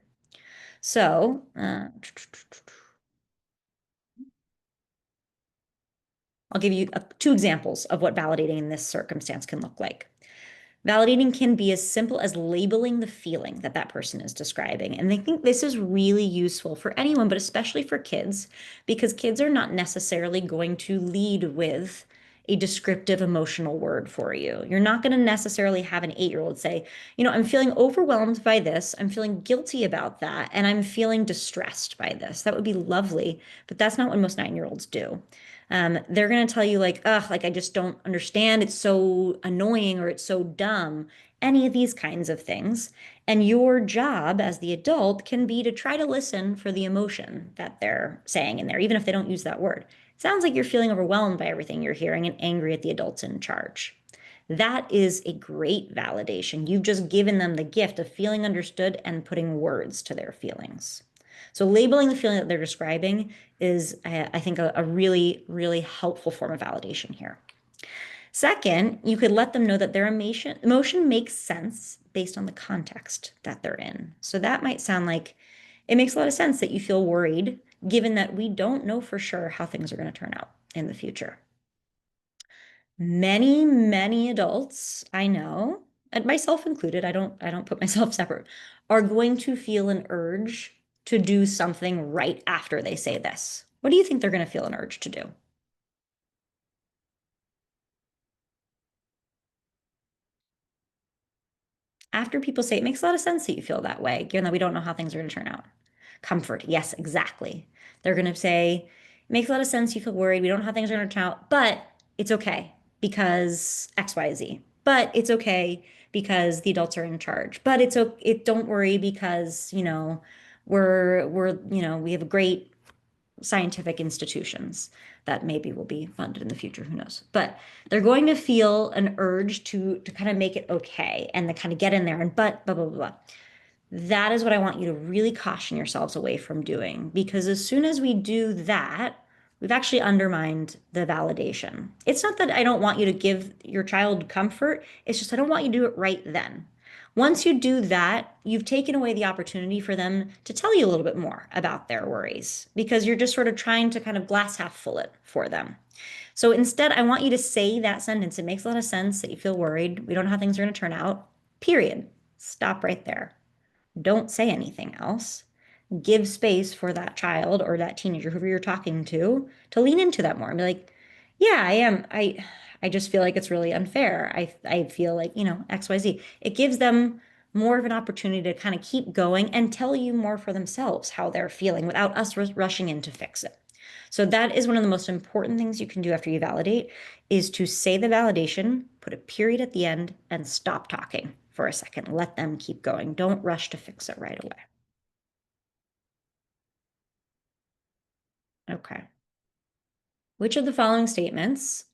So, I'll give you 2 examples of what validating in this circumstance can look like. Validating can be as simple as labeling the feeling that that person is describing. And I think this is really useful for anyone, but especially for kids, because kids are not necessarily going to lead with a descriptive emotional word for you. You're not going to necessarily have an 8-year-old say, I'm feeling overwhelmed by this, I'm feeling guilty about that, and I'm feeling distressed by this. That would be lovely, but that's not what most 9-year-olds do. They're going to tell you like, ugh, like I just don't understand. It's so annoying or it's so dumb. Any of these kinds of things. And your job as the adult can be to try to listen for the emotion that they're saying in there, even if they don't use that word. It sounds like you're feeling overwhelmed by everything you're hearing and angry at the adults in charge. That is a great validation. You've just given them the gift of feeling understood and putting words to their feelings. So labeling the feeling that they're describing is, I think, a really, really helpful form of validation here. Second, you could let them know that their emotion makes sense based on the context that they're in. So that might sound like it makes a lot of sense that you feel worried, given that we don't know for sure how things are going to turn out in the future. Many, many adults I know, and myself included, I don't put myself separate, are going to feel an urge to do something right after they say this. What do you think they're going to feel an urge to do? After people say it makes a lot of sense that you feel that way, given that we don't know how things are going to turn out. Comfort. Yes, exactly. They're going to say, it makes a lot of sense. You feel worried. We don't know how things are going to turn out, but it's okay because X, Y, Z. But it's okay because the adults are in charge. But it's okay. Don't worry because, we have great scientific institutions that maybe will be funded in the future, who knows. But they're going to feel an urge to kind of make it okay and to kind of get in there and but blah, blah, blah, blah. That is what I want you to really caution yourselves away from doing, because as soon as we do that, we've actually undermined the validation. It's not that I don't want you to give your child comfort, it's just I don't want you to do it right then. Once you do that, you've taken away the opportunity for them to tell you a little bit more about their worries because you're just sort of trying to kind of glass half full it for them. So instead, I want you to say that sentence. It makes a lot of sense that you feel worried. We don't know how things are going to turn out. Period. Stop right there. Don't say anything else. Give space for that child or that teenager, whoever you're talking to lean into that more and be like, yeah, I am. I just feel like it's really unfair. I feel like, XYZ. It gives them more of an opportunity to kind of keep going and tell you more for themselves how they're feeling without us rushing in to fix it. So that is one of the most important things you can do after you validate is to say the validation, put a period at the end, and stop talking for a second. Let them keep going. Don't rush to fix it right away. Okay. Which of the following statements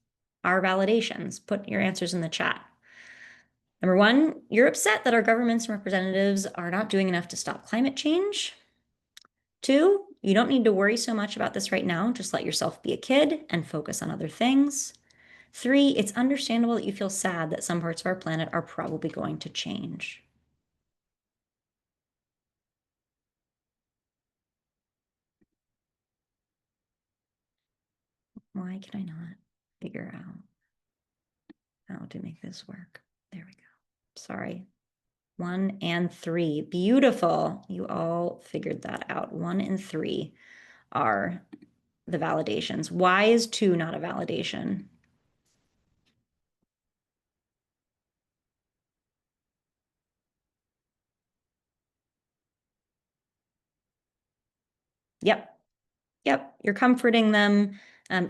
are validations? Put your answers in the chat. Number one, you're upset that our governments and representatives are not doing enough to stop climate change. Two, you don't need to worry so much about this right now. Just let yourself be a kid and focus on other things. Three, it's understandable that you feel sad that some parts of our planet are probably going to change. Why can I not figure out how to make this work? There we go. Sorry. 1 and 3. Beautiful. You all figured that out. 1 and 3 are the validations. Why is 2 not a validation? Yep. Yep. You're comforting them.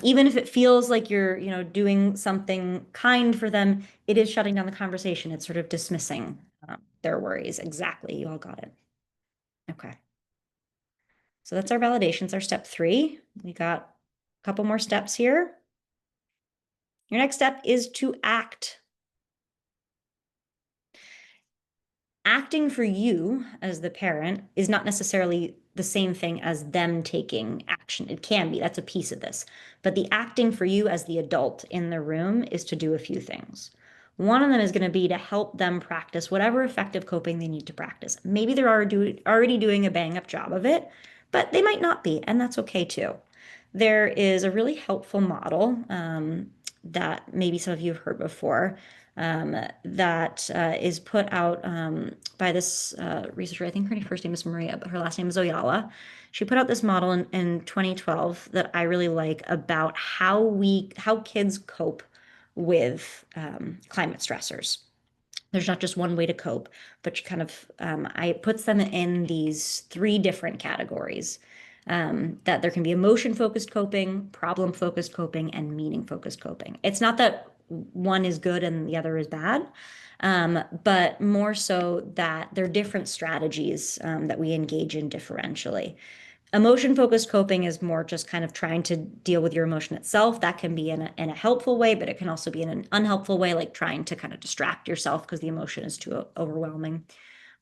Even if it feels like you're, doing something kind for them, it is shutting down the conversation. It's sort of dismissing their worries. Exactly. You all got it. Okay. So that's our validations, our step 3. We got a couple more steps here. Your next step is to act. Acting for you as the parent is not necessarily the same thing as them taking action. It can be, that's a piece of this. But the acting for you as the adult in the room is to do a few things. One of them is going to be to help them practice whatever effective coping they need to practice. Maybe they're already doing a bang up job of it, but they might not be, and that's okay too. There is a really helpful model that maybe some of you have heard before that is put out by this researcher. I think her first name is Maria, but her last name is Oyala. She put out this model in 2012 that I really like about how kids cope with climate stressors. There's not just one way to cope, but she kind of it puts them in these 3 different categories. That there can be emotion-focused coping, problem-focused coping, and meaning-focused coping. It's not that one is good and the other is bad, but more so that they're different strategies that we engage in differentially. Emotion-focused coping is more just kind of trying to deal with your emotion itself. That can be in a helpful way, but it can also be in an unhelpful way, like trying to kind of distract yourself because the emotion is too overwhelming.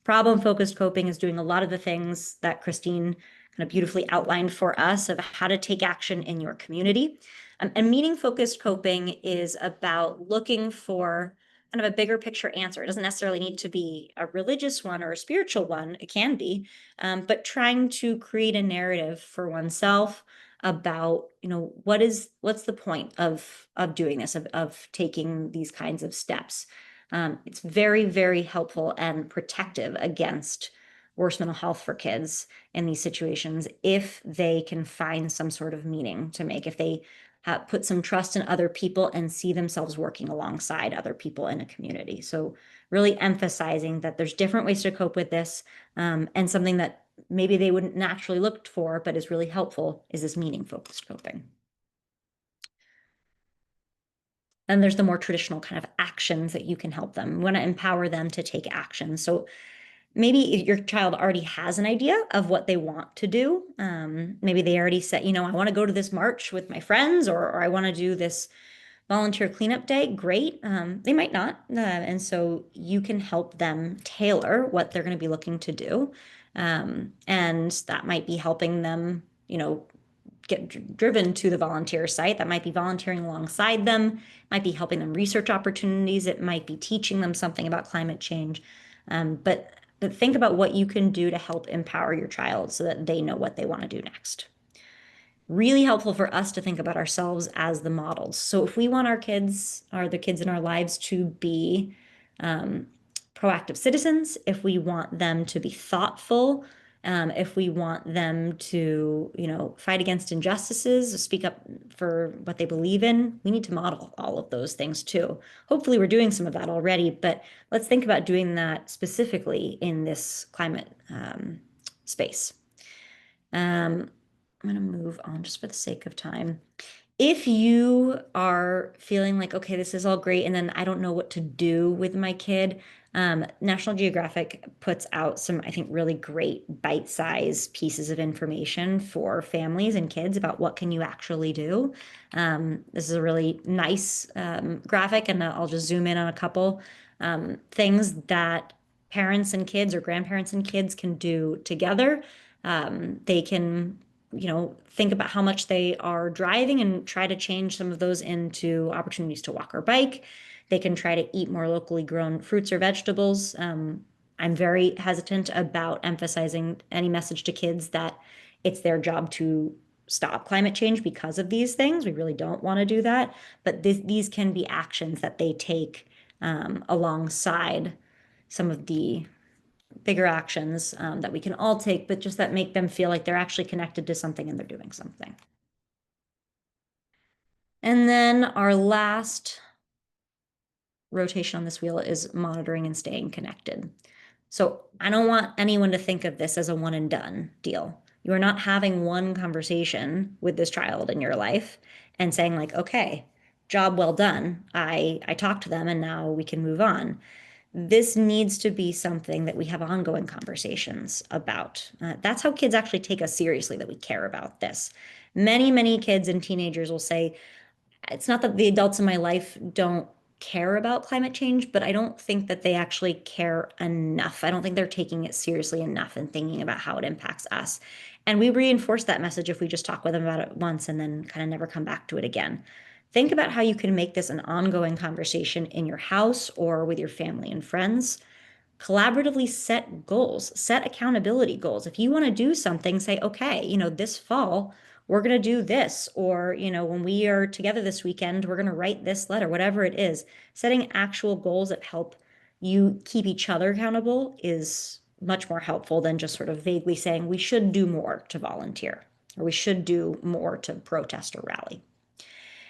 Problem-focused coping is doing a lot of the things that Christine kind of beautifully outlined for us of how to take action in your community. And meaning-focused coping is about looking for kind of a bigger picture answer. It doesn't necessarily need to be a religious one or a spiritual one. It can be, but trying to create a narrative for oneself about, what's the point of doing this, of taking these kinds of steps. It's very, very helpful and protective against worse mental health for kids in these situations if they can find some sort of meaning to make, if they put some trust in other people and see themselves working alongside other people in a community. So really emphasizing that there's different ways to cope with this, and something that maybe they wouldn't naturally look for, but is really helpful, is this meaning-focused coping. And there's the more traditional kind of actions that you can help them. We want to empower them to take action. So maybe your child already has an idea of what they want to do. Maybe they already said, I want to go to this march with my friends, or I want to do this volunteer cleanup day. Great. They might not. And so you can help them tailor what they're going to be looking to do. And that might be helping them, get driven to the volunteer site. That might be volunteering alongside them, might be helping them research opportunities, it might be teaching them something about climate change. But think about what you can do to help empower your child so that they know what they want to do next. Really helpful for us to think about ourselves as the models. So if we want our kids, or the kids in our lives, to be proactive citizens, if we want them to be thoughtful, if we want them to, fight against injustices, speak up for what they believe in, we need to model all of those things too. Hopefully we're doing some of that already, but let's think about doing that specifically in this climate space. I'm going to move on just for the sake of time. If you are feeling like, okay, this is all great, and then I don't know what to do with my kid, National Geographic puts out some, I think, really great bite-sized pieces of information for families and kids about what can you actually do. This is a really nice graphic, and I'll just zoom in on a couple things that parents and kids, or grandparents and kids, can do together. They can think about how much they are driving and try to change some of those into opportunities to walk or bike. They can try to eat more locally grown fruits or vegetables. I'm very hesitant about emphasizing any message to kids that it's their job to stop climate change because of these things. We really don't want to do that. But these can be actions that they take alongside some of the bigger actions that we can all take, but just that make them feel like they're actually connected to something and they're doing something. And then our last rotation on this wheel is monitoring and staying connected. So I don't want anyone to think of this as a one and done deal. You are not having one conversation with this child in your life and saying like, okay, job well done. I talked to them and now we can move on. This needs to be something that we have ongoing conversations about. That's how kids actually take us seriously, that we care about this. Many, many kids and teenagers will say, it's not that the adults in my life don't care about climate change, but I don't think that they actually care enough. I don't think they're taking it seriously enough and thinking about how it impacts us. And we reinforce that message if we just talk with them about it once and then kind of never come back to it again. Think about how you can make this an ongoing conversation in your house or with your family and friends. Collaboratively set goals, set accountability goals. If you want to do something, say, okay, this fall, we're going to do this. Or, when we are together this weekend, we're going to write this letter, whatever it is. Setting actual goals that help you keep each other accountable is much more helpful than just sort of vaguely saying we should do more to volunteer, or we should do more to protest or rally.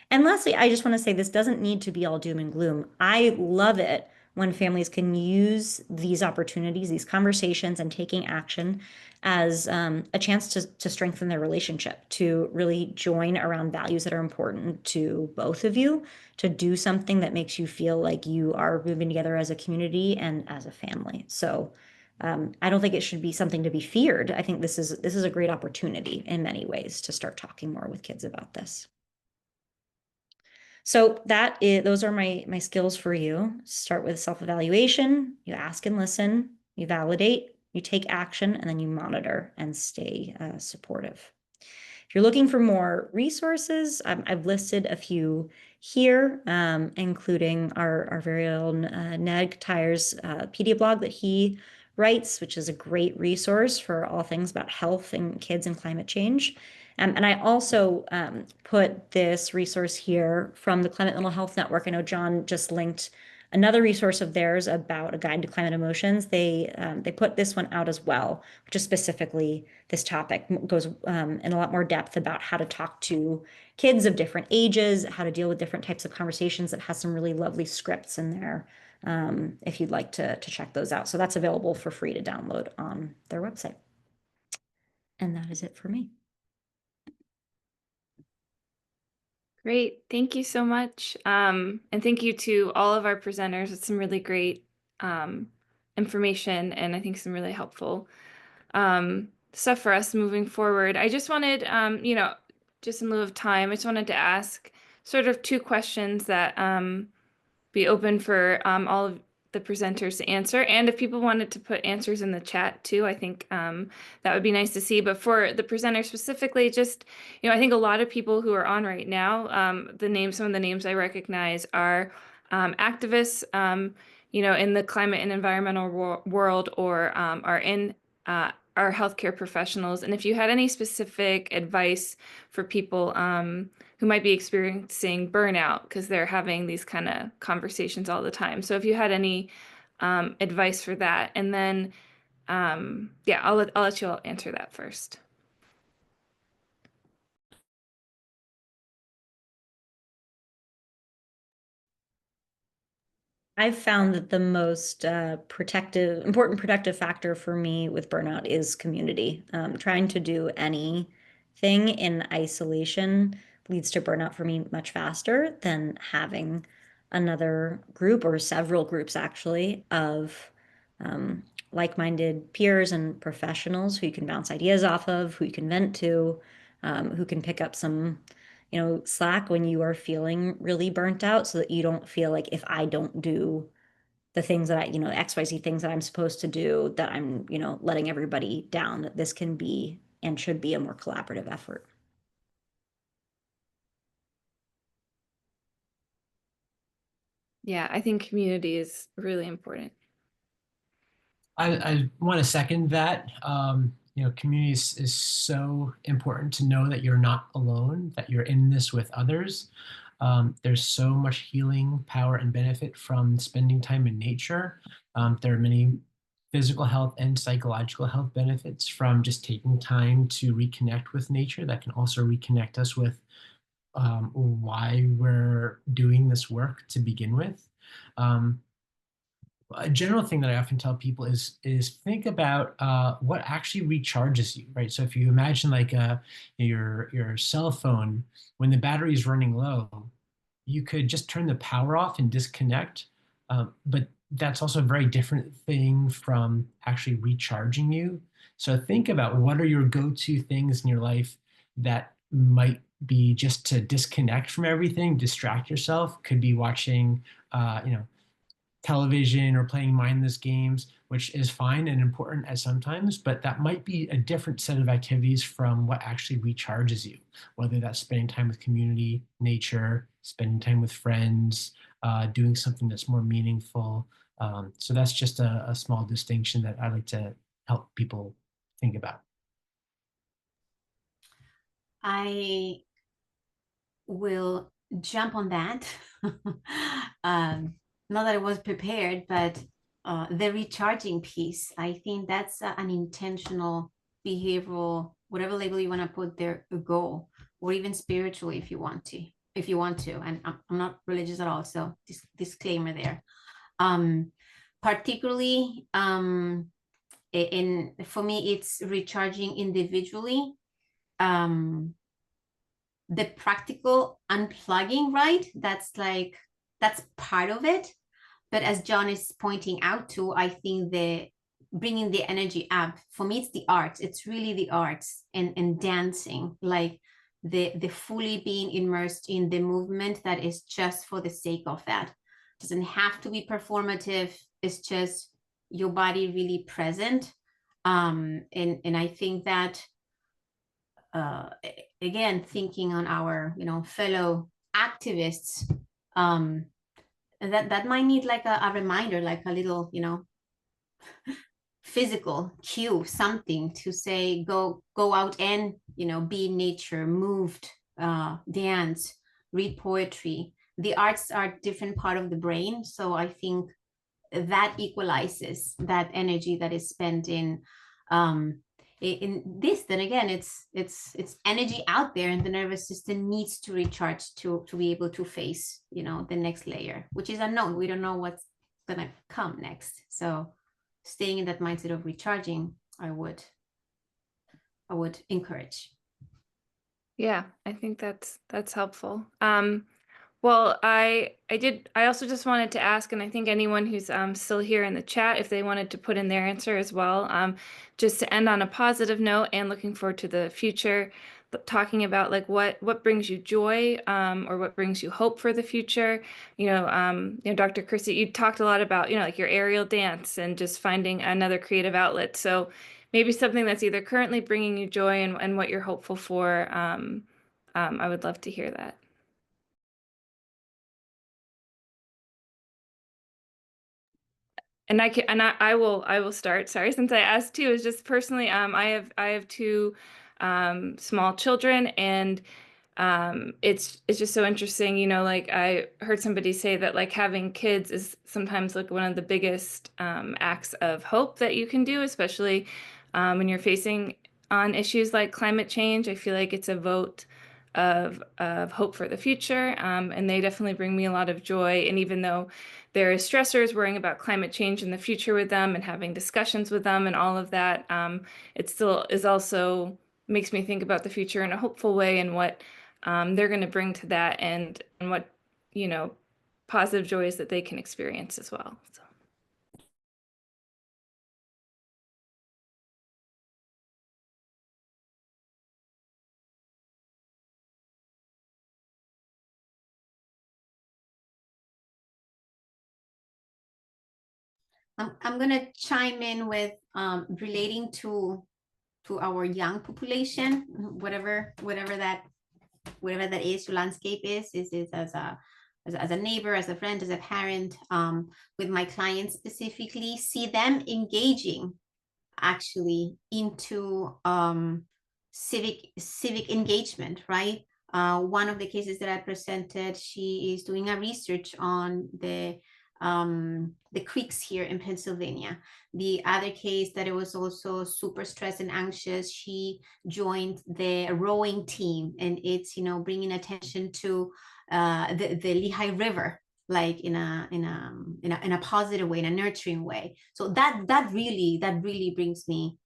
And lastly, I just want to say this doesn't need to be all doom and gloom. I love it when families can use these opportunities, these conversations, and taking action as a chance to strengthen their relationship, to really join around values that are important to both of you, to do something that makes you feel like you are moving together as a community and as a family. So I don't think it should be something to be feared. I think this is a great opportunity in many ways to start talking more with kids about this. So those are my skills for you. Start with self-evaluation. You ask and listen, you validate, you take action, and then you monitor and stay supportive. If you're looking for more resources, I've listed a few here, including our very own Ned Tyer's Pedia blog that he writes, which is a great resource for all things about health and kids and climate change. And I also put this resource here from the Climate Mental Health Network. I know John just linked another resource of theirs about a guide to climate emotions. They put this one out as well, which is specifically this topic. Goes in a lot more depth about how to talk to kids of different ages, how to deal with different types of conversations. That has some really lovely scripts in there if you'd like to check those out. So that's available for free to download on their website. And that is it for me. Great. Thank you so much. And thank you to all of our presenters. It's some really great information and I think some really helpful stuff for us moving forward. I just wanted, just in lieu of time, I just wanted to ask sort of two questions that be open for all of the presenters to answer. And if people wanted to put answers in the chat too, I think that would be nice to see. But for the presenter specifically, just, I think a lot of people who are on right now, some of the names I recognize are activists, in the climate and environmental world, or are healthcare professionals. And if you had any specific advice for people who might be experiencing burnout, because they're having these kind of conversations all the time. So if you had any advice for that, and then I'll let you all answer that first. I've found that the most important protective factor for me with burnout is community. Trying to do anything in isolation leads to burnout for me much faster than having another group, or several groups actually, of like-minded peers and professionals who you can bounce ideas off of, who you can vent to, who can pick up some slack when you are feeling really burnt out, so that you don't feel like, if I don't do the things that XYZ things that I'm supposed to do, that I'm, letting everybody down, that this can be and should be a more collaborative effort. Yeah, I think community is really important. I want to second that. Community is so important to know that you're not alone, that you're in this with others. There's so much healing power and benefit from spending time in nature. There are many physical health and psychological health benefits from just taking time to reconnect with nature that can also reconnect us with why we're doing this work to begin with. A general thing that I often tell people is think about what actually recharges you, right? So if you imagine like your cell phone, when the battery is running low, you could just turn the power off and disconnect. But that's also a very different thing from actually recharging you. So think about, what are your go-to things in your life that might be just to disconnect from everything, distract yourself. Could be watching, television or playing mindless games, which is fine and important at sometimes, but that might be a different set of activities from what actually recharges you, whether that's spending time with community, nature, spending time with friends, doing something that's more meaningful. So that's just a small distinction that I like to help people think about. I will jump on that. Not that I was prepared, but the recharging piece, I think that's an intentional behavioral, whatever label you want to put there, a goal, or even spiritually if you want to. And I'm not religious at all, so disclaimer there. Particularly, for me, it's recharging individually. The practical unplugging, right? That's part of it. But as John is pointing out too, I think bringing the energy up, for me, it's the arts. It's really the arts and dancing, like the fully being immersed in the movement that is just for the sake of that. It doesn't have to be performative. It's just your body really present. And I think that, again, thinking on our, fellow activists, that might need like a reminder, like a little, physical cue, something to say, go out and, be in nature, moved, dance, read poetry. The arts are different part of the brain. So I think that equalizes that energy that is spent in this. Then again, it's energy out there, and the nervous system needs to recharge to be able to face, the next layer, which is unknown. We don't know what's gonna come next. So staying in that mindset of recharging, I would encourage. Yeah, I think that's helpful. Well, I also just wanted to ask, and I think anyone who's still here in the chat, if they wanted to put in their answer as well, just to end on a positive note and looking forward to the future. talking about like what brings you joy, or what brings you hope for the future. Dr. Christie, you talked a lot about, like your aerial dance and just finding another creative outlet. So maybe something that's either currently bringing you joy and what you're hopeful for. I would love to hear that. And I will start. Sorry, since I asked too, is just personally, I have two small children, and it's just so interesting, like I heard somebody say that like having kids is sometimes like one of the biggest acts of hope that you can do, especially when you're facing on issues like climate change. I feel like it's a vote of hope for the future, and they definitely bring me a lot of joy. And even though there is stressors, worrying about climate change in the future with them and having discussions with them and all of that, it still is also makes me think about the future in a hopeful way and what they're going to bring to that, and what, positive joys that they can experience as well. So. I'm gonna chime in with relating to our young population, whatever that is, your landscape is as a neighbor, as a friend, as a parent, with my clients specifically, see them engaging actually into civic engagement, right? One of the cases that I presented, she is doing a research on the creeks here in Pennsylvania. The other case that it was also super stressed and anxious, she joined the rowing team, and it's, bringing attention to the Lehigh River, like in a positive way, in a nurturing way. So that really brings me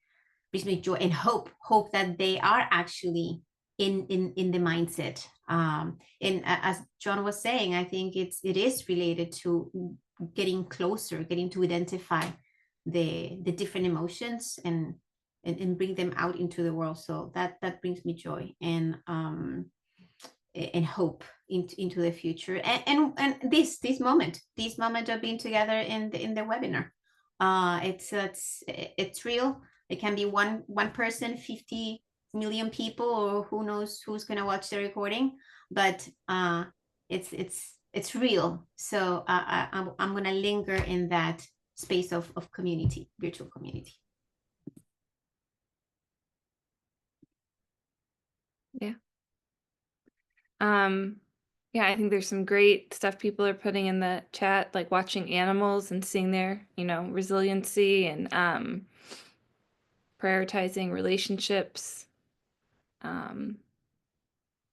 joy and hope that they are actually in the mindset. And as John was saying, I think it is related to getting closer, getting to identify the different emotions and bring them out into the world. So that brings me joy and hope into the future, and this moment of being together in the webinar. It's real. It can be one person, 50 million people, or who knows who's gonna watch the recording, but it's real. So I'm gonna linger in that space of community, virtual community. Yeah. Yeah, I think there's some great stuff people are putting in the chat, like watching animals and seeing their, resiliency, and prioritizing relationships.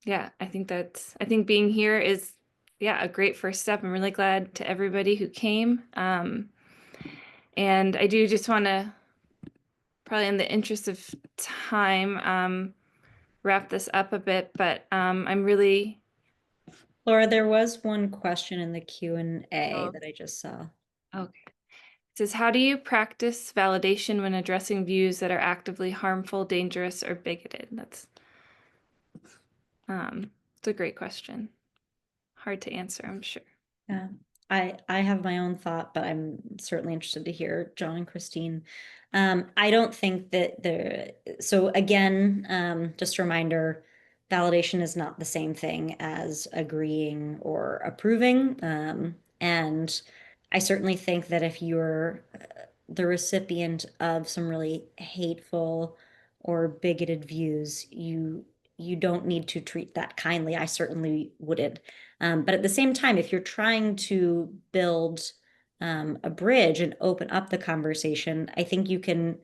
Yeah, I think being here is, a great first step. I'm really glad to everybody who came. And I do just want to, probably in the interest of time, wrap this up a bit, but I'm really... Laura, there was one question in the Q&A that I just saw. Okay. It says, how do you practice validation when addressing views that are actively harmful, dangerous, or bigoted? It's a great question. Hard to answer, I'm sure. Yeah, I have my own thought, but I'm certainly interested to hear John and Christine. I don't think that so again, just a reminder, validation is not the same thing as agreeing or approving. And I certainly think that if you're the recipient of some really hateful or bigoted views, you don't need to treat that kindly. I certainly wouldn't. But at the same time, if you're trying to build a bridge and open up the conversation, I think you can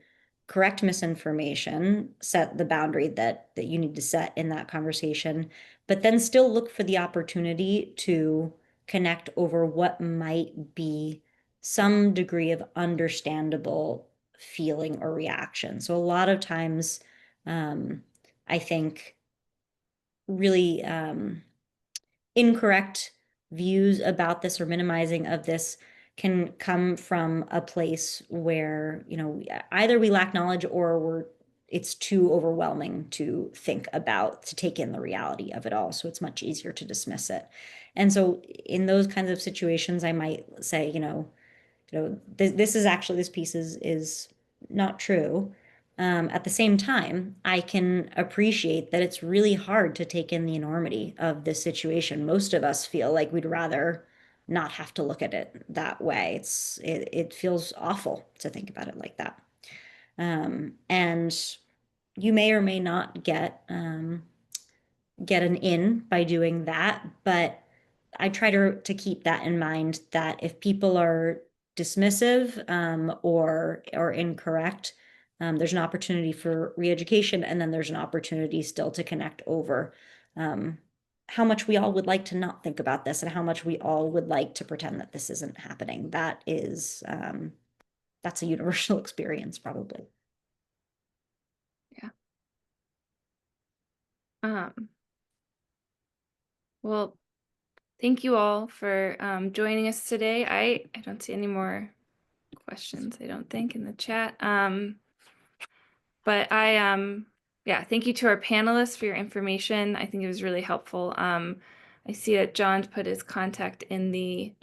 correct misinformation, set the boundary that you need to set in that conversation, but then still look for the opportunity to connect over what might be some degree of understandable feeling or reaction. So a lot of times, I think really incorrect views about this or minimizing of this can come from a place where, either we lack knowledge or we're it's too overwhelming to think about, to take in the reality of it all. So it's much easier to dismiss it. And so in those kinds of situations, I might say, this piece is not true. At the same time, I can appreciate that it's really hard to take in the enormity of this situation. Most of us feel like we'd rather not have to look at it that way. It feels awful to think about it like that. And you may or may not get an in by doing that, but I try to keep that in mind, that if people are dismissive or incorrect, there's an opportunity for re-education, and then there's an opportunity still to connect over how much we all would like to not think about this, and how much we all would like to pretend that this isn't happening. That's a universal experience, probably. Well, thank you all for joining us today. I don't see any more questions, I don't think, in the chat. But yeah, thank you to our panelists for your information. I think it was really helpful. I see that John put his contact in the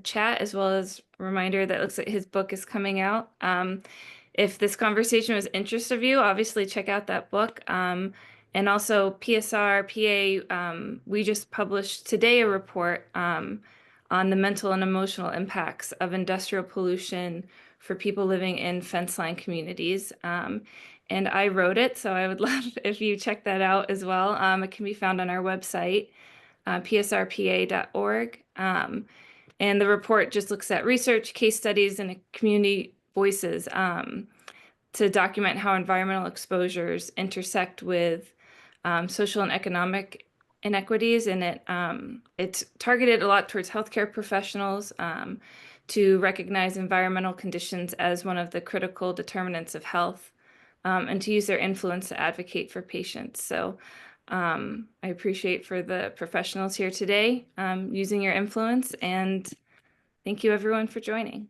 chat, as well as a reminder that looks like his book is coming out. If this conversation was interest of you, obviously check out that book. And also PSR, PA, we just published today a report on the mental and emotional impacts of industrial pollution for people living in fence line communities. And I wrote it, so I would love if you check that out as well. It can be found on our website, psrpa.org. And the report just looks at research, case studies, and community voices to document how environmental exposures intersect with social and economic inequities. And it's targeted a lot towards healthcare professionals to recognize environmental conditions as one of the critical determinants of health, and to use their influence to advocate for patients. So I appreciate for the professionals here today using your influence, and thank you everyone for joining.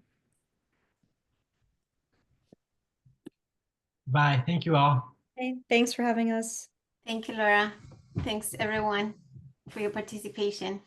Bye. Thank you all. Okay, thanks for having us. Thank you, Laura. Thanks, everyone, for your participation.